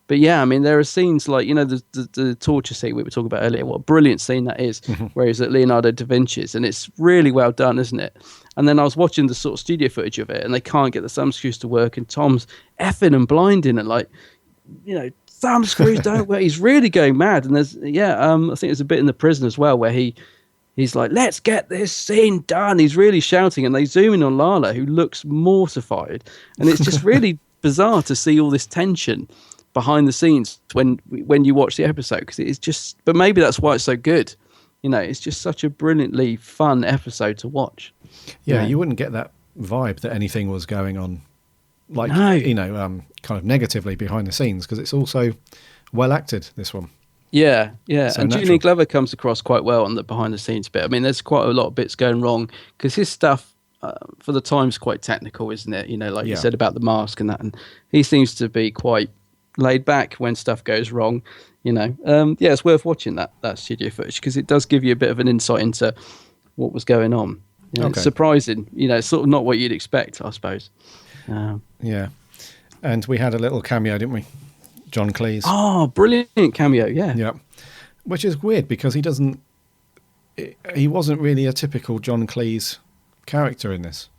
But yeah, I mean, there are scenes like, the torture scene we were talking about earlier. What a brilliant scene that is, where he's at Leonardo da Vinci's, and it's really well done, isn't it? And then I was watching the sort of studio footage of it, and they can't get the thumb screws to work, and Tom's effing and blinding, and thumb screws don't work. He's really going mad. And there's, I think there's a bit in the prison as well where he's like, let's get this scene done. He's really shouting, and they zoom in on Lala, who looks mortified, and it's just really bizarre to see all this tension behind the scenes when you watch the episode, because it's just, but maybe that's why it's so good. It's just such a brilliantly fun episode to watch. Yeah, you wouldn't get that vibe that anything was going on, kind of negatively behind the scenes, because it's also well acted, this one. Yeah, So and natural. Julian Glover comes across quite well on the behind the scenes bit. I mean, there's quite a lot of bits going wrong, because his stuff for the time's quite technical, isn't it? You said about the mask and that, and he seems to be quite laid back when stuff goes wrong. It's worth watching that studio footage, because it does give you a bit of an insight into what was going on. It's surprising. It's sort of not what you'd expect, I suppose. Yeah, and we had a little cameo, didn't we? John Cleese. Oh, brilliant cameo! Yeah. Yeah, which is weird because he wasn't really a typical John Cleese character in this.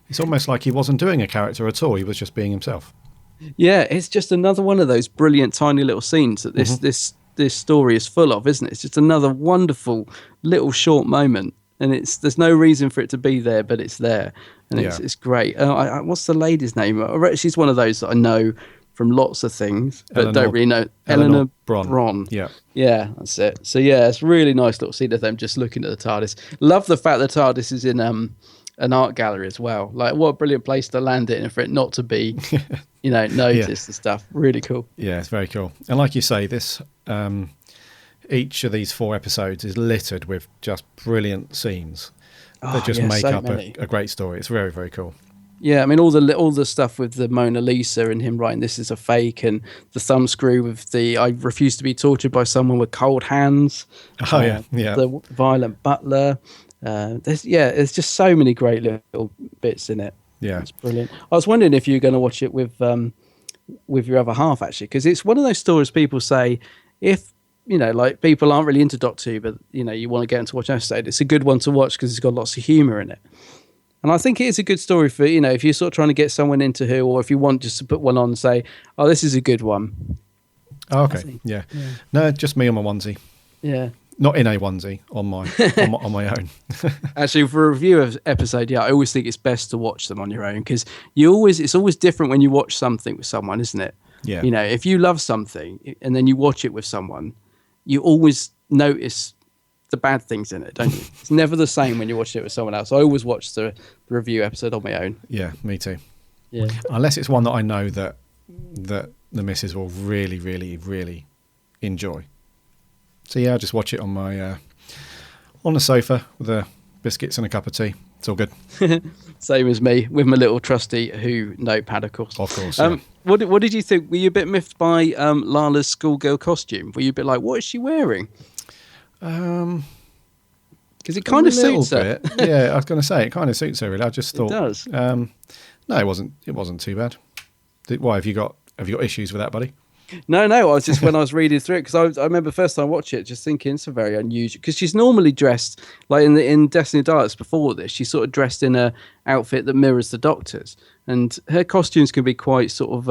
It's almost like he wasn't doing a character at all. He was just being himself. Yeah, it's just another one of those brilliant tiny little scenes that this story is full of, isn't it? It's just another wonderful little short moment, and there's no reason for it to be there, but it's there, and it's great. What's the lady's name? She's one of those that I know from lots of things, but don't really know. Eleanor Bron. Yeah, that's it. So yeah, it's a really nice little scene of them just looking at the TARDIS. Love the fact the TARDIS is in an art gallery as well. Like, what a brilliant place to land it, and for it not to be, noticed and stuff. Really cool. Yeah, it's very cool. And like you say, this each of these 4 episodes is littered with just brilliant scenes that just make up a great story. It's very, very cool. Yeah, I mean, all the stuff with the Mona Lisa and him writing "This is a fake," and the thumbscrew with the "I refuse to be tortured by someone with cold hands." The violent butler. There's just so many great little bits in it. Yeah, it's brilliant. I was wondering if you were going to watch it with your other half, actually, because it's one of those stories people say, if like people aren't really into Doctor Who, but you want to get into watch an episode, it's a good one to watch because it's got lots of humour in it. And I think it is a good story for, if you're sort of trying to get someone into Who, or if you want just to put one on and say, oh, this is a good one. Oh, okay. Yeah. No, just me on my onesie. Yeah. Not in a onesie, on my on my own. Actually, for a review of episode, I always think it's best to watch them on your own, because it's always different when you watch something with someone, isn't it? Yeah. If you love something and then you watch it with someone, you always notice the bad things in it, don't you? It's never the same when you watch it with someone else. I always watch the review episode on my own. Yeah, me too. Yeah. Unless it's one that I know that the missus will really, really, really enjoy. So yeah, I'll just watch it on my on the sofa with the biscuits and a cup of tea. It's all good. Same as me, with my little trusty Who notepad, of course. Of course. Yeah. What did you think? Were you a bit miffed by Lala's schoolgirl costume? Were you a bit like, what is she wearing? Because it kind of suits her. Yeah, I was going to say it kind of suits her. Really, I just thought it does. No, it wasn't. It wasn't too bad. Why have you got issues with that, buddy? No. I was just when I was reading through it, because I remember first time I watched it, just thinking it's a very unusual, because she's normally dressed like in Destiny Daleks before this. She's sort of dressed in a outfit that mirrors the Doctor's, and her costumes can be quite sort of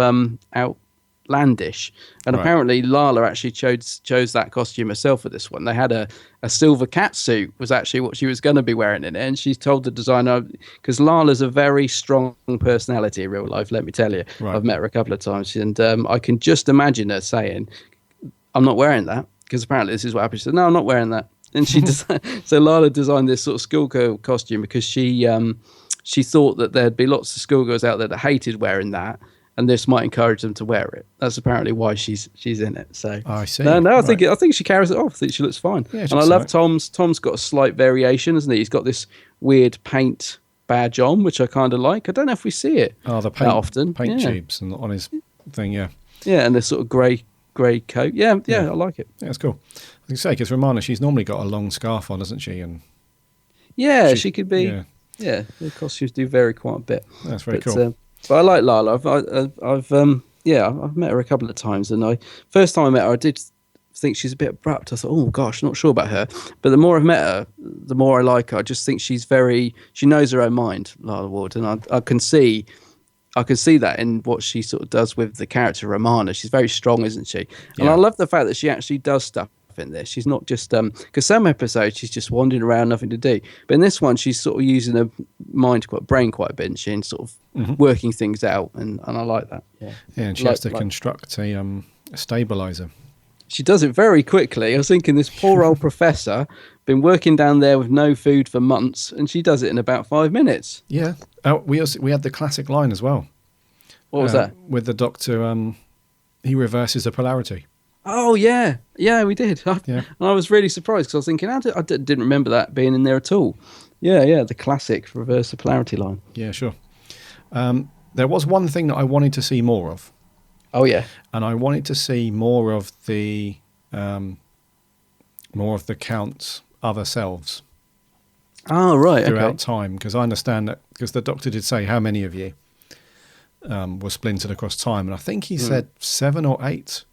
outlandish. And apparently Lala actually chose that costume herself for this one. They had a silver cat suit was actually what she was going to be wearing in it, and she's told the designer, because Lala's a very strong personality in real life, let me tell you. I've met her a couple of times, and I can just imagine her saying, I'm not wearing that, because apparently this is what happened. She said, no, I'm not wearing that. And so Lala designed this sort of schoolgirl costume because she thought that there'd be lots of schoolgirls out there that hated wearing that, and this might encourage them to wear it. That's apparently why she's in it. So I see. No, I think she carries it off. I think she looks fine. Yeah, and I love Tom's. Tom's got a slight variation, hasn't he? He's got this weird paint badge on, which I kind of like. I don't know if we see it the paint, that often. Paint tubes and on his thing, yeah. Yeah, and this sort of grey coat. Yeah, I like it. Yeah, it's cool. I was going to say, because Romana, she's normally got a long scarf on, hasn't she? And she could be. Yeah, the costumes do vary quite a bit. That's very cool. But I like Lala. I've met her a couple of times, and first time I met her, I did think she's a bit abrupt. I thought, oh gosh, not sure about her. But the more I've met her, the more I like her. I just think she knows her own mind, Lala Ward, and I can see that in what she sort of does with the character Romana. She's very strong, isn't she? And I love the fact that she actually does stuff in this. She's not just because some episodes she's just wandering around, nothing to do, but in this one she's sort of using her brain quite a bit, and she's sort of working things out, and I like that. And she has to construct a stabilizer. She does it very quickly. I was thinking, this poor old professor been working down there with no food for months, and she does it in about 5 minutes. Yeah. We had the classic line as well. What was that? With the Doctor, he reverses the polarity. Oh, yeah, we did. And I was really surprised, because I was thinking, I didn't remember that being in there at all. Yeah, the classic reverse the polarity line. Yeah, sure. There was one thing that I wanted to see more of. Oh, yeah. And I wanted to see more of the Count's other selves. Oh, right, throughout time, because I understand that, because the Doctor did say how many of you were splintered across time, and I think he said 7 or 8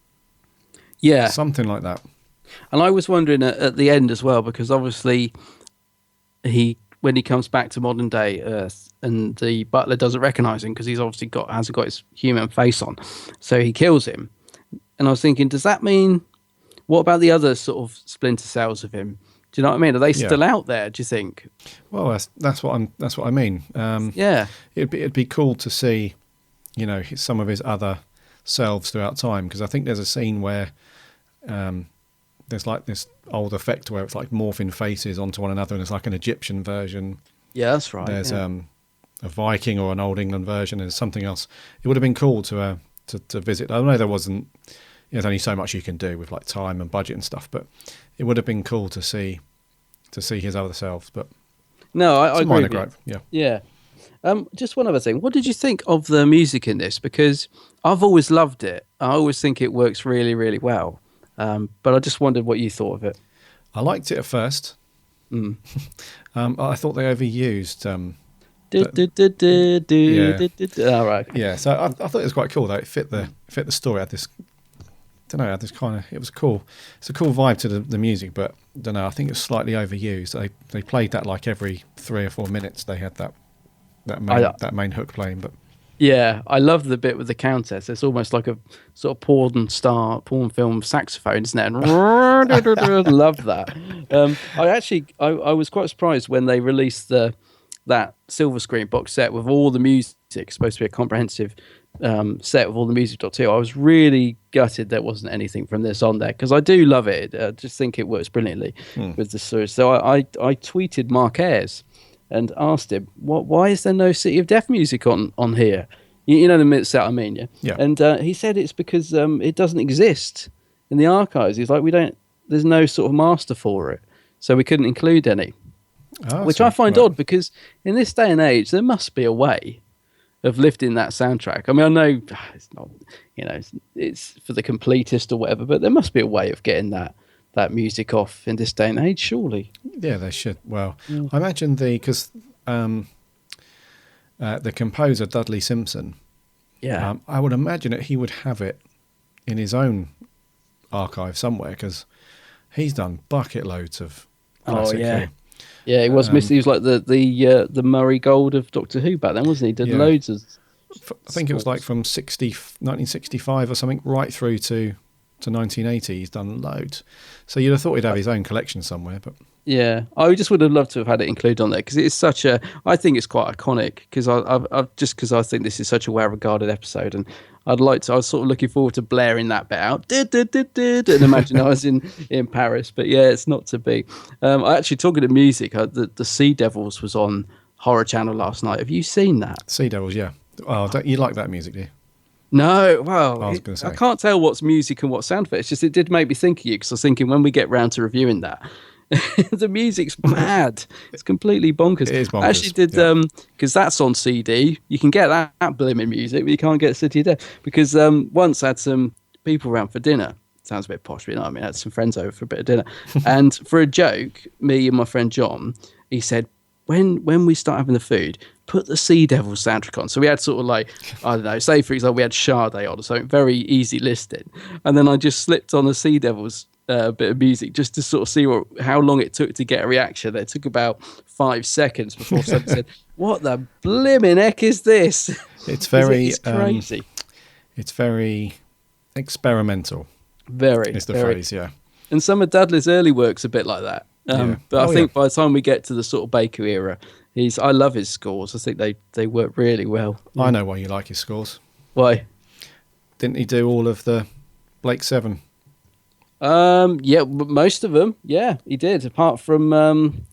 Yeah. Something like that. And I was wondering at the end as well, because obviously when he comes back to modern day Earth, and the butler doesn't recognise him because he's obviously hasn't got his human face on, so he kills him. And I was thinking, does that mean, what about the other sort of splinter cells of him? Do you know what I mean? Are they still out there, do you think? Well, that's what I mean. Yeah, it'd be cool to see, some of his other selves throughout time, because I think there's a scene where there's like this old effect where it's like morphing faces onto one another, and it's like an Egyptian version. Yeah, that's right. There's a Viking or an Old England version, and there's something else. It would have been cool to visit. I know there wasn't. There's only so much you can do with like time and budget and stuff, but it would have been cool to see his other selves. But no, I agree. Minor gripe. Yeah. Just one other thing. What did you think of the music in this? Because I've always loved it. I always think it works really, really well. But I just wondered what you thought of it. I liked it at first. I thought they overused. All right. Yeah, so I thought it was quite cool though. It fit the story. Had this kind of. It was cool. It's a cool vibe to the music, but I don't know. I think it's slightly overused. They played that like every 3 or 4 minutes. They had that main hook playing, but. Yeah, I love the bit with the Countess. It's almost like a sort of porn film saxophone, isn't it? And love that. I was quite surprised when they released that silver screen box set with all the music. It's supposed to be a comprehensive set with all the music too. I was really gutted there wasn't anything from this on there, because I do love it. I just think it works brilliantly with the series. So I tweeted Mark Ayres and asked him, why is there no City of Death music on here? You know the set I mean, yeah? Yeah. And he said it's because it doesn't exist in the archives. He's like, there's no sort of master for it, so we couldn't include any. Which I find odd, because in this day and age, there must be a way of lifting that soundtrack. I mean, I know it's not, it's for the completist or whatever, but there must be a way of getting that music off in this day and age, surely. Yeah, they should. Well, I imagine because the composer Dudley Simpson, I would imagine that he would have it in his own archive somewhere, because he's done bucket loads of classic Who. Yeah, he was He was like the Murray Gold of Doctor Who back then, wasn't he? Did loads of. I think it was like from 1965 or something right through to 1980. He's done loads. So you'd have thought he'd have his own collection somewhere, but. Yeah, I just would have loved to have had it included on there, because it's such a. I think it's quite iconic, because because I think this is such a well-regarded episode, and I was sort of looking forward to blaring that bit out, and imagine I was in Paris. But yeah, it's not to be. I actually, talking to music, the Sea Devils was on Horror Channel last night. Have you seen that? Sea Devils, yeah. Oh, don't you like that music, do you? No, well, I was going to say, I can't tell what's music and what's sound effects. It's just it did make me think of you, because I was thinking when we get round to reviewing that. The music's mad. It's completely bonkers. It is bonkers. I actually did, because that's on CD. You can get that blimmin' music, but you can't get City of Death. Because once I had some people around for dinner. Sounds a bit posh, but you know what I mean? I had some friends over for a bit of dinner. And for a joke, me and my friend John, he said, when we start having the food, put the Sea Devils soundtrack on. So we had sort of like, I don't know, say for example, we had Sade on or something, very easy listed. And then I just slipped on the Sea Devils bit of music just to sort of see how long it took to get a reaction. It took about 5 seconds before someone said, "What the blimmin' heck is this?" It's very it's crazy. It's very experimental. Very is the very. phrase, yeah. And some of Dudley's early work's a bit like that. But I think by the time we get to the sort of Baker era, I love his scores. I think they work really well. I know why you like his scores. Why? Didn't he do all of the Blake 7? Yeah, most of them. Yeah, he did. Apart from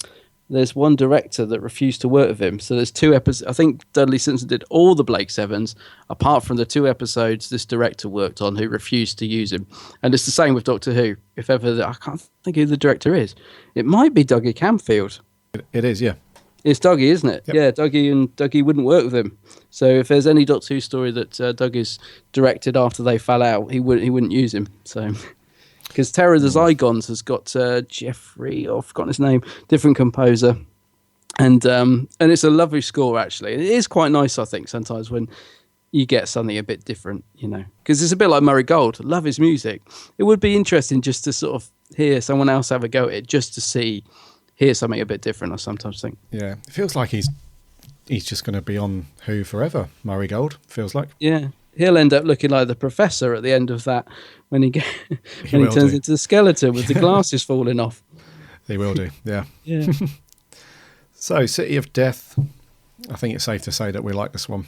there's one director that refused to work with him. So there's 2 episodes. I think Dudley Simpson did all the Blake 7s, apart from the 2 episodes this director worked on, who refused to use him. And it's the same with Doctor Who. If ever, I can't think who the director is. It might be Dougie Camfield. It is, yeah. It's Dougie, isn't it? Yep. Yeah, Dougie wouldn't work with him. So if there's any Doctor Who story that Dougie's directed after they fell out, he wouldn't use him. So. Because Terror of the Zygons has got Jeffrey, I've forgotten his name, different composer, and it's a lovely score actually. It is quite nice, I think, sometimes when you get something a bit different, because it's a bit like Murray Gold. Love his music. It would be interesting just to sort of hear someone else have a go at it, just to hear something a bit different. I sometimes think. Yeah, it feels like he's just going to be on Who forever. Murray Gold feels like. Yeah, he'll end up looking like the Professor at the end of that when he turns into the skeleton with the glasses falling off. He will do. Yeah. Yeah. So, City of Death. I think it's safe to say that we like this one.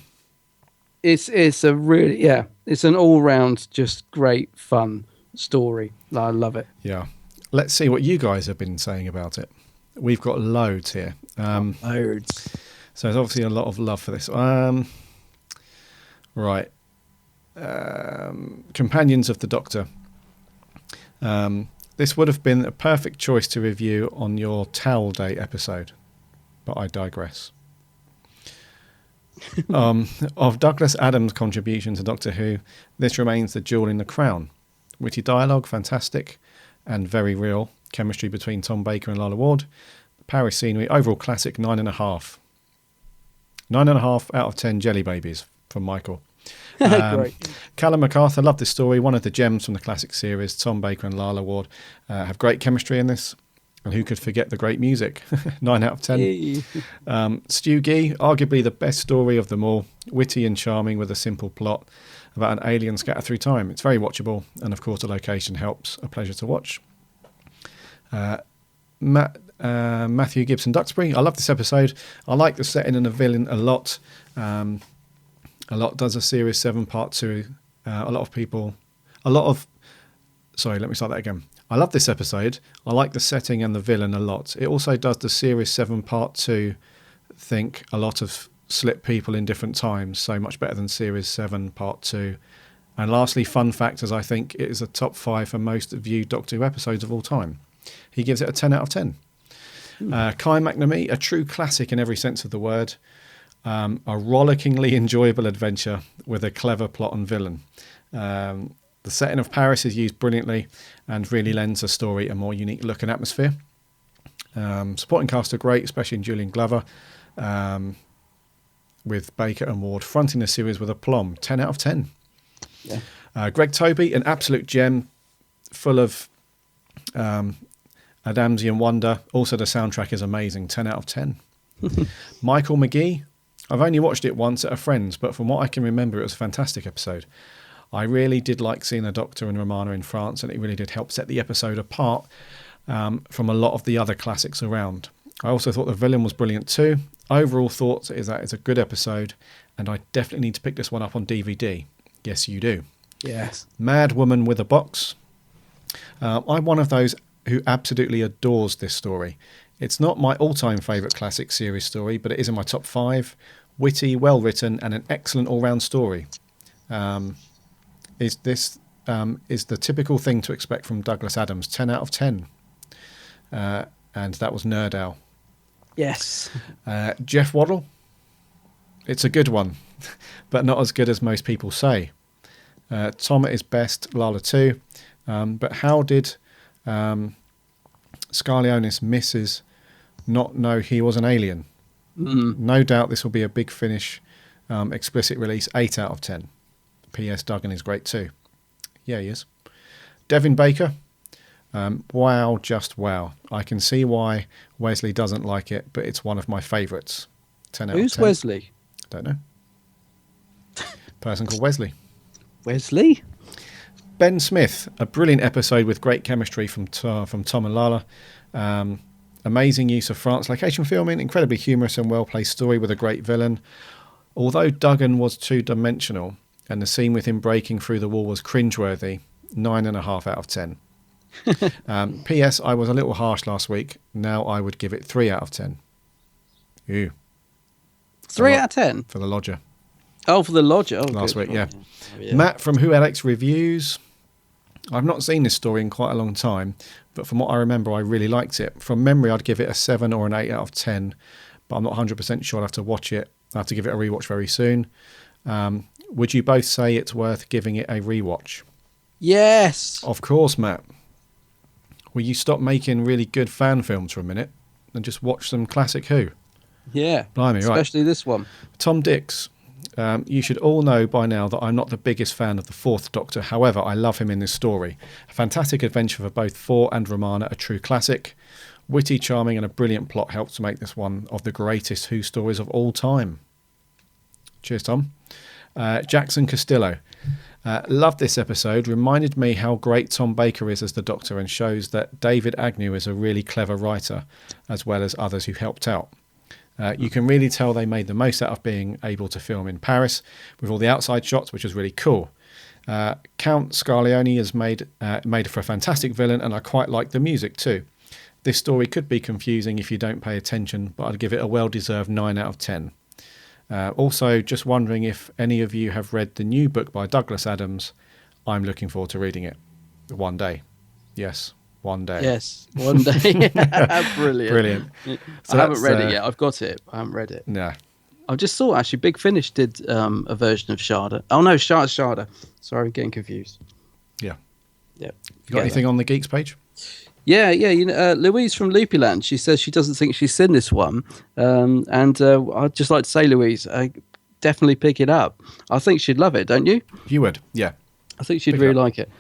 It's a really, it's an all-round just great fun story. I love it. Yeah. Let's see what you guys have been saying about it. We've got loads here. Loads. So there's obviously a lot of love for this. Right. Companions of the Doctor. This would have been a perfect choice to review on your Towel Day episode, but I digress. Of Douglas Adams' contribution to Doctor Who, this remains the jewel in the crown. Witty dialogue, fantastic, and very real. Chemistry between Tom Baker and Lalla Ward. Paris scenery, overall classic, 9.5. 9.5 out of 10 jelly babies from Michael. Great. Callum MacArthur, loved this story. One of the gems from the classic series. Tom Baker and Lalla Ward have great chemistry in this. And who could forget the great music? 9 out of 10. Yay. Stu Gee, arguably the best story of them all. Witty and charming with a simple plot about an alien scattered through time. It's very watchable. And of course, the location helps. A pleasure to watch. Matthew Gibson Duxbury, I love this episode. I like the setting and the villain a lot. A lot does a Series 7 Part 2. Sorry, let me start that again. I love this episode. I like the setting and the villain a lot. It also does the Series 7 Part 2 think a lot of slip people in different times, so much better than Series 7 Part 2. And lastly, fun factors, I think it is a top 5 for most viewed Doctor Who episodes of all time. He gives it a 10 out of 10. Kai McNamee, a true classic in every sense of the word. A rollickingly enjoyable adventure with a clever plot and villain. The setting of Paris is used brilliantly and really lends the story a more unique look and atmosphere. Supporting cast are great, especially in Julian Glover, with Baker and Ward fronting the series with aplomb. 10 out of 10. Yeah. Greg Toby, an absolute gem, full of Adamsian wonder. Also, the soundtrack is amazing. 10 out of 10. Michael McGee, I've only watched it once at a friend's, but from what I can remember, it was a fantastic episode. I really did like seeing the Doctor and Romana in France, and it really did help set the episode apart from a lot of the other classics around. I also thought the villain was brilliant too. Overall thoughts is that it's a good episode, and I definitely need to pick this one up on DVD. Yes, you do. Yes. Mad Woman with a Box. I'm one of those who absolutely adores this story. It's not my all-time favourite classic series story, but it is in my top 5. Witty, well written, and an excellent all-round story. Is the typical thing to expect from Douglas Adams. 10 out of 10. And that was Nerd Owl. Yes. Jeff Waddle. It's a good one, but not as good as most people say. Tom at his best, Lala too. But how did Scarlionis Mrs. not know he was an alien? No doubt this will be a big finish, explicit release. 8 out of 10. P.S. Duggan is great too. Yeah, he is. Devin Baker. Wow, just wow. I can see why Wesley doesn't like it, but it's one of my favourites. 10 out of 10. Who's Wesley? Don't know. Person called Wesley. Wesley? Ben Smith, a brilliant episode with great chemistry from Tom and Lala. Amazing use of France location filming, incredibly humorous and well-placed story with a great villain. Although Duggan was two-dimensional and the scene with him breaking through the wall was cringeworthy, 9.5 out of 10. P.S. I was a little harsh last week. Now I would give it 3 out of 10. Ew. 3 out of 10? For the Lodger. Oh, for the Lodger. Oh, last good. week, yeah. Oh, yeah. Matt from Who Alex Reviews. I've not seen this story in quite a long time, but from what I remember, I really liked it. From memory, I'd give it a 7 or an 8 out of 10, but I'm not 100% sure. I'll have to watch it. I'll have to give it a rewatch very soon. Would you both say it's worth giving it a rewatch? Yes. Of course, Matt. Will you stop making really good fan films for a minute and just watch some classic Who? Yeah. Blimey, right. Especially this one. Tom Dix. You should all know by now that I'm not the biggest fan of the Fourth Doctor. However, I love him in this story. A fantastic adventure for both Thor and Romana, a true classic. Witty, charming, and a brilliant plot helps to make this one of the greatest Who stories of all time. Cheers, Tom. Jackson Castillo. Loved this episode. Reminded me how great Tom Baker is as the Doctor and shows that David Agnew is a really clever writer, as well as others who helped out. You can really tell they made the most out of being able to film in Paris with all the outside shots, which was really cool. Count Scarlioni has made for a fantastic villain, and I quite like the music too. This story could be confusing if you don't pay attention, but I'd give it a well-deserved 9 out of 10. Also, just wondering if any of you have read the new book by Douglas Adams. I'm looking forward to reading it one day. Yes, one day. Yes, one day. Brilliant. So I haven't read it yet. I've got it. I haven't read it. No. I just saw, actually, Big Finish did a version of Sharda. Oh, no, Sharda. Sorry, I'm getting confused. Yeah. Yeah. You got anything on the Geeks page? Yeah. Louise from Loopyland, she says she doesn't think she's seen this one. I'd just like to say, Louise, definitely pick it up. I think she'd love it, don't you? You would, yeah. I think she'd really like it.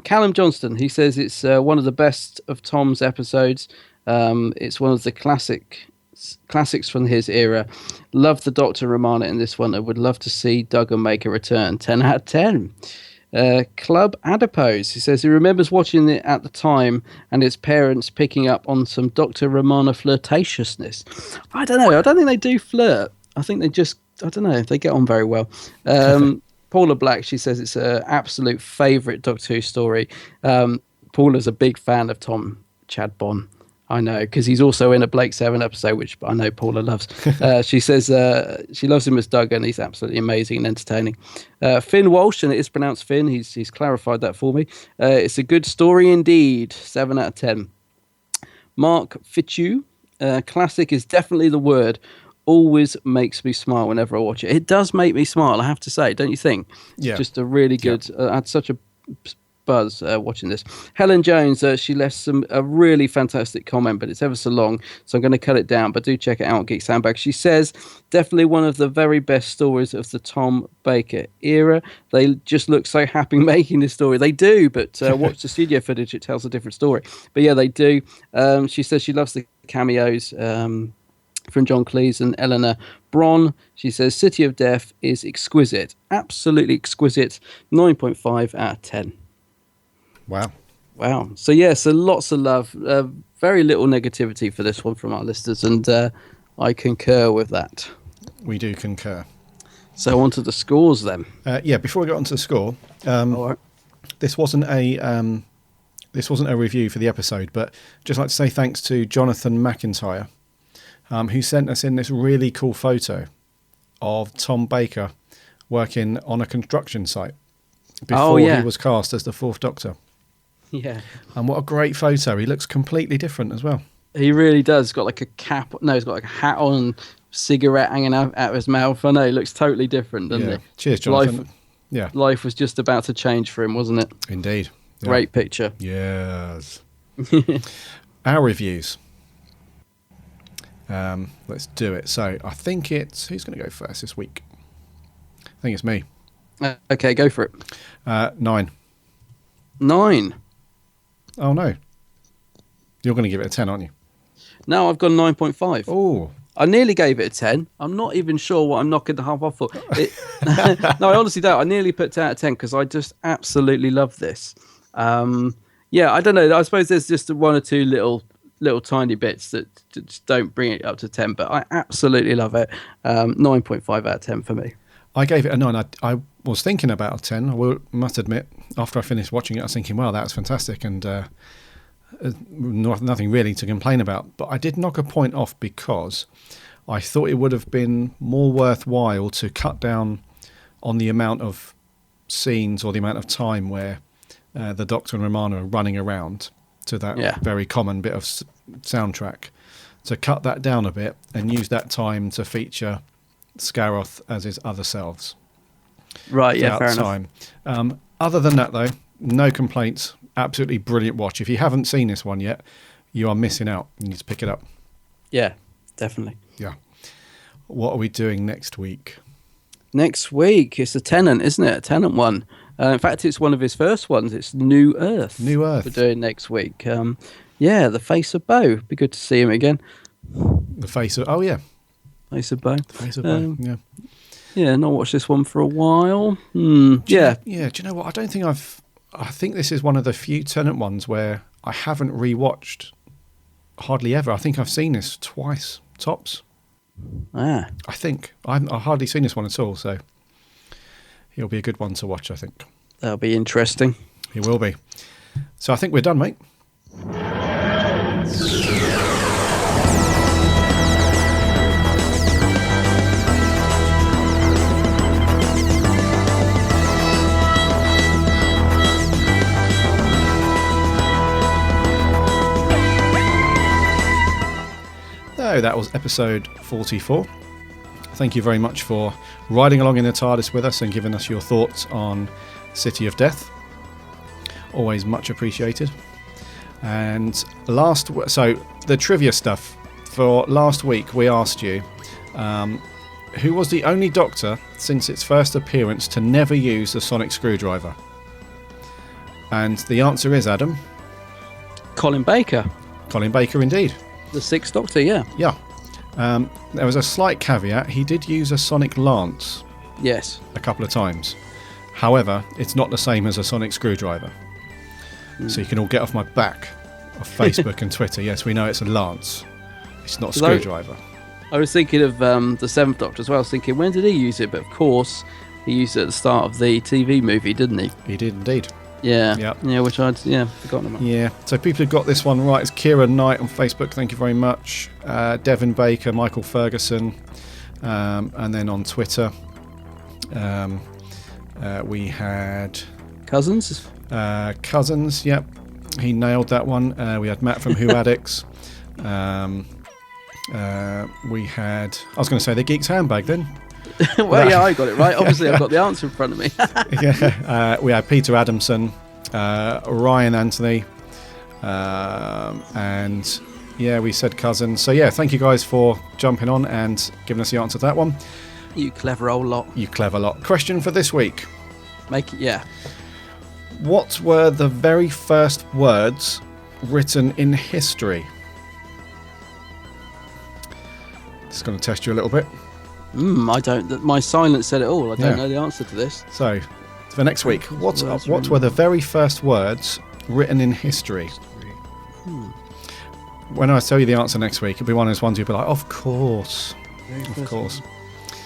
Callum Johnston, he says it's one of the best of Tom's episodes. It's one of the classics from his era. Love the Doctor Romana in this one. I would love to see Duggan make a return. 10 out of 10. Club Adipose, he says he remembers watching it at the time and his parents picking up on some Dr. Romana flirtatiousness. I don't know. I don't think they do flirt. I think they just, I don't know, they get on very well. Paula Black, she says it's her absolute favourite Doctor Who story. Paula's a big fan of Tom Chadbon. I know, because he's also in a Blake Seven episode, which I know Paula loves. She says she loves him as Duggan. He's absolutely amazing and entertaining. Finn Walsh, and it is pronounced Finn. He's clarified that for me. It's a good story indeed. 7 out of 10. Mark Fitzhugh, classic is definitely the word. Always makes me smile whenever I watch it. It does make me smile, I have to say, don't you think? It's just a really good. I had such a buzz watching this. Helen Jones, she left a really fantastic comment, but it's ever so long, so I'm going to cut it down, but do check it out on Geek Sandbag. She says definitely one of the very best stories of the Tom Baker era. They just look so happy making this story. They do, but watch the studio footage, it tells a different story. But yeah, they do. She says she loves the cameos from John Cleese and Eleanor Bron. She says City of Death is exquisite, absolutely exquisite. 9.5 out of 10. Wow. So lots of love, very little negativity for this one from our listeners, and I concur with that. We do concur. So on to the scores then. Before we get on to the score, All right. this wasn't a review for the episode, but just like to say thanks to Jonathan McIntyre, who sent us in this really cool photo of Tom Baker working on a construction site before he was cast as the Fourth Doctor. Yeah. And what a great photo. He looks completely different as well. He really does. He's got like a cap. No, he's got like a hat on, cigarette hanging out of his mouth. I know, he looks totally different, doesn't he? Cheers, Jonathan. Life was just about to change for him, wasn't it? Indeed. Yeah. Great picture. Yes. Our reviews. Let's do it. So I think it's... Who's going to go first this week? I think it's me. Okay, go for it. 9. 9. Oh, no. You're going to give it a 10, aren't you? No, I've got a 9.5. Oh. I nearly gave it a 10. I'm not even sure what I'm knocking the half off for. No, I honestly don't. I nearly put 10 out of 10 because I just absolutely love this. I don't know. I suppose there's just one or two little tiny bits that just don't bring it up to 10, but I absolutely love it. 9.5 out of 10 for me. I gave it a 9. I was thinking about a 10. I must admit, after I finished watching it, I was thinking, wow, that was fantastic, and nothing really to complain about. But I did knock a point off because I thought it would have been more worthwhile to cut down on the amount of scenes or the amount of time where the Doctor and Romana are running around to that very common bit of soundtrack. To cut that down a bit and use that time to feature Scaroth as his other selves. Right, yeah, fair enough. Other than that, though, no complaints. Absolutely brilliant watch. If you haven't seen this one yet, you are missing out. You need to pick it up. Yeah, definitely. Yeah. What are we doing next week? Next week, it's a Tennant, isn't it? A Tennant one. In fact, it's one of his first ones. It's New Earth. New Earth. We're doing next week. Yeah, The Face of Bo. Be good to see him again. The Face of... Oh, yeah. Face of Bo. Face of Bo, yeah. Yeah, not watched this one for a while. Yeah. Yeah, do you know what? I don't think I think this is one of the few Tennant ones where I haven't rewatched hardly ever. I think I've seen this twice, tops. Ah. I think. I've hardly seen this one at all, so it'll be a good one to watch, I think. That'll be interesting. It will be. So I think we're done, mate. So that was episode 44. Thank you very much for riding along in the TARDIS with us and giving us your thoughts on City of Death. Always much appreciated. And so the trivia stuff for last week, we asked you who was the only Doctor since its first appearance to never use the sonic screwdriver? And the answer is, Adam, Colin Baker. Colin Baker indeed. The Sixth Doctor, yeah. Yeah. There was a slight caveat. He did use a sonic lance Yes. a couple of times. However, it's not the same as a sonic screwdriver. So you can all get off my back of Facebook and Twitter. Yes, we know it's a lance. It's not a screwdriver. I was thinking of the Seventh Doctor as well. I was thinking, when did he use it? But of course, he used it at the start of the TV movie, didn't he? He did indeed. Yeah. Yep. Yeah, which I'd forgotten about. Yeah. So people who got this one right is Kira Knight on Facebook. Thank you very much. Devin Baker, Michael Ferguson, and then on Twitter, we had Cousins. Cousins. Yep, he nailed that one. We had Matt from Who Addicts. We had. I was going to say the Geek's Handbag then. Well, yeah, I got it right. Obviously, I've got the answer in front of me. Yeah, we had Peter Adamson, Ryan Anthony, and yeah, we said Cousins. So yeah, thank you guys for jumping on and giving us the answer to that one. You clever old lot. You clever lot. Question for this week. Make it, yeah. What were the very first words written in history? Just going to test you a little bit. I don't. My silence said it all. I don't know the answer to this. So, for next week, what were the very first words written in history? When I tell you the answer next week, it'll be one of those ones you'll be like, of course. Of course.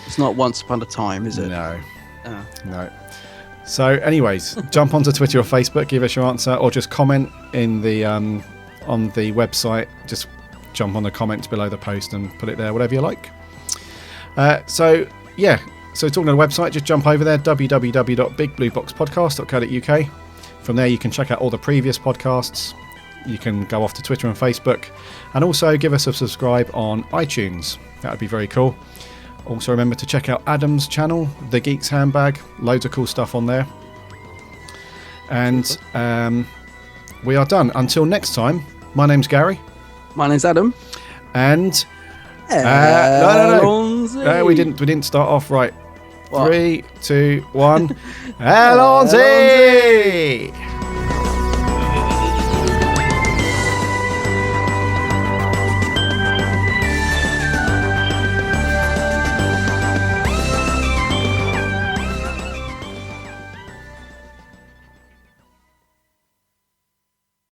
It's not once upon a time, is it? No. Oh. No. So, anyways, jump onto Twitter or Facebook, give us your answer, or just comment in the on the website. Just jump on the comments below the post and put it there, whatever you like. So talking on the website, just jump over there, www.bigblueboxpodcast.co.uk. From there you can check out all the previous podcasts. You can go off to Twitter and Facebook, and also give us a subscribe on iTunes. That would be very cool. Also remember to check out Adam's channel, The Geek's Handbag. Loads of cool stuff on there. And we are done. Until next time, my name's Gary. My name's Adam. And no, we didn't start off right. What? 3, 2, 1. Alonzi!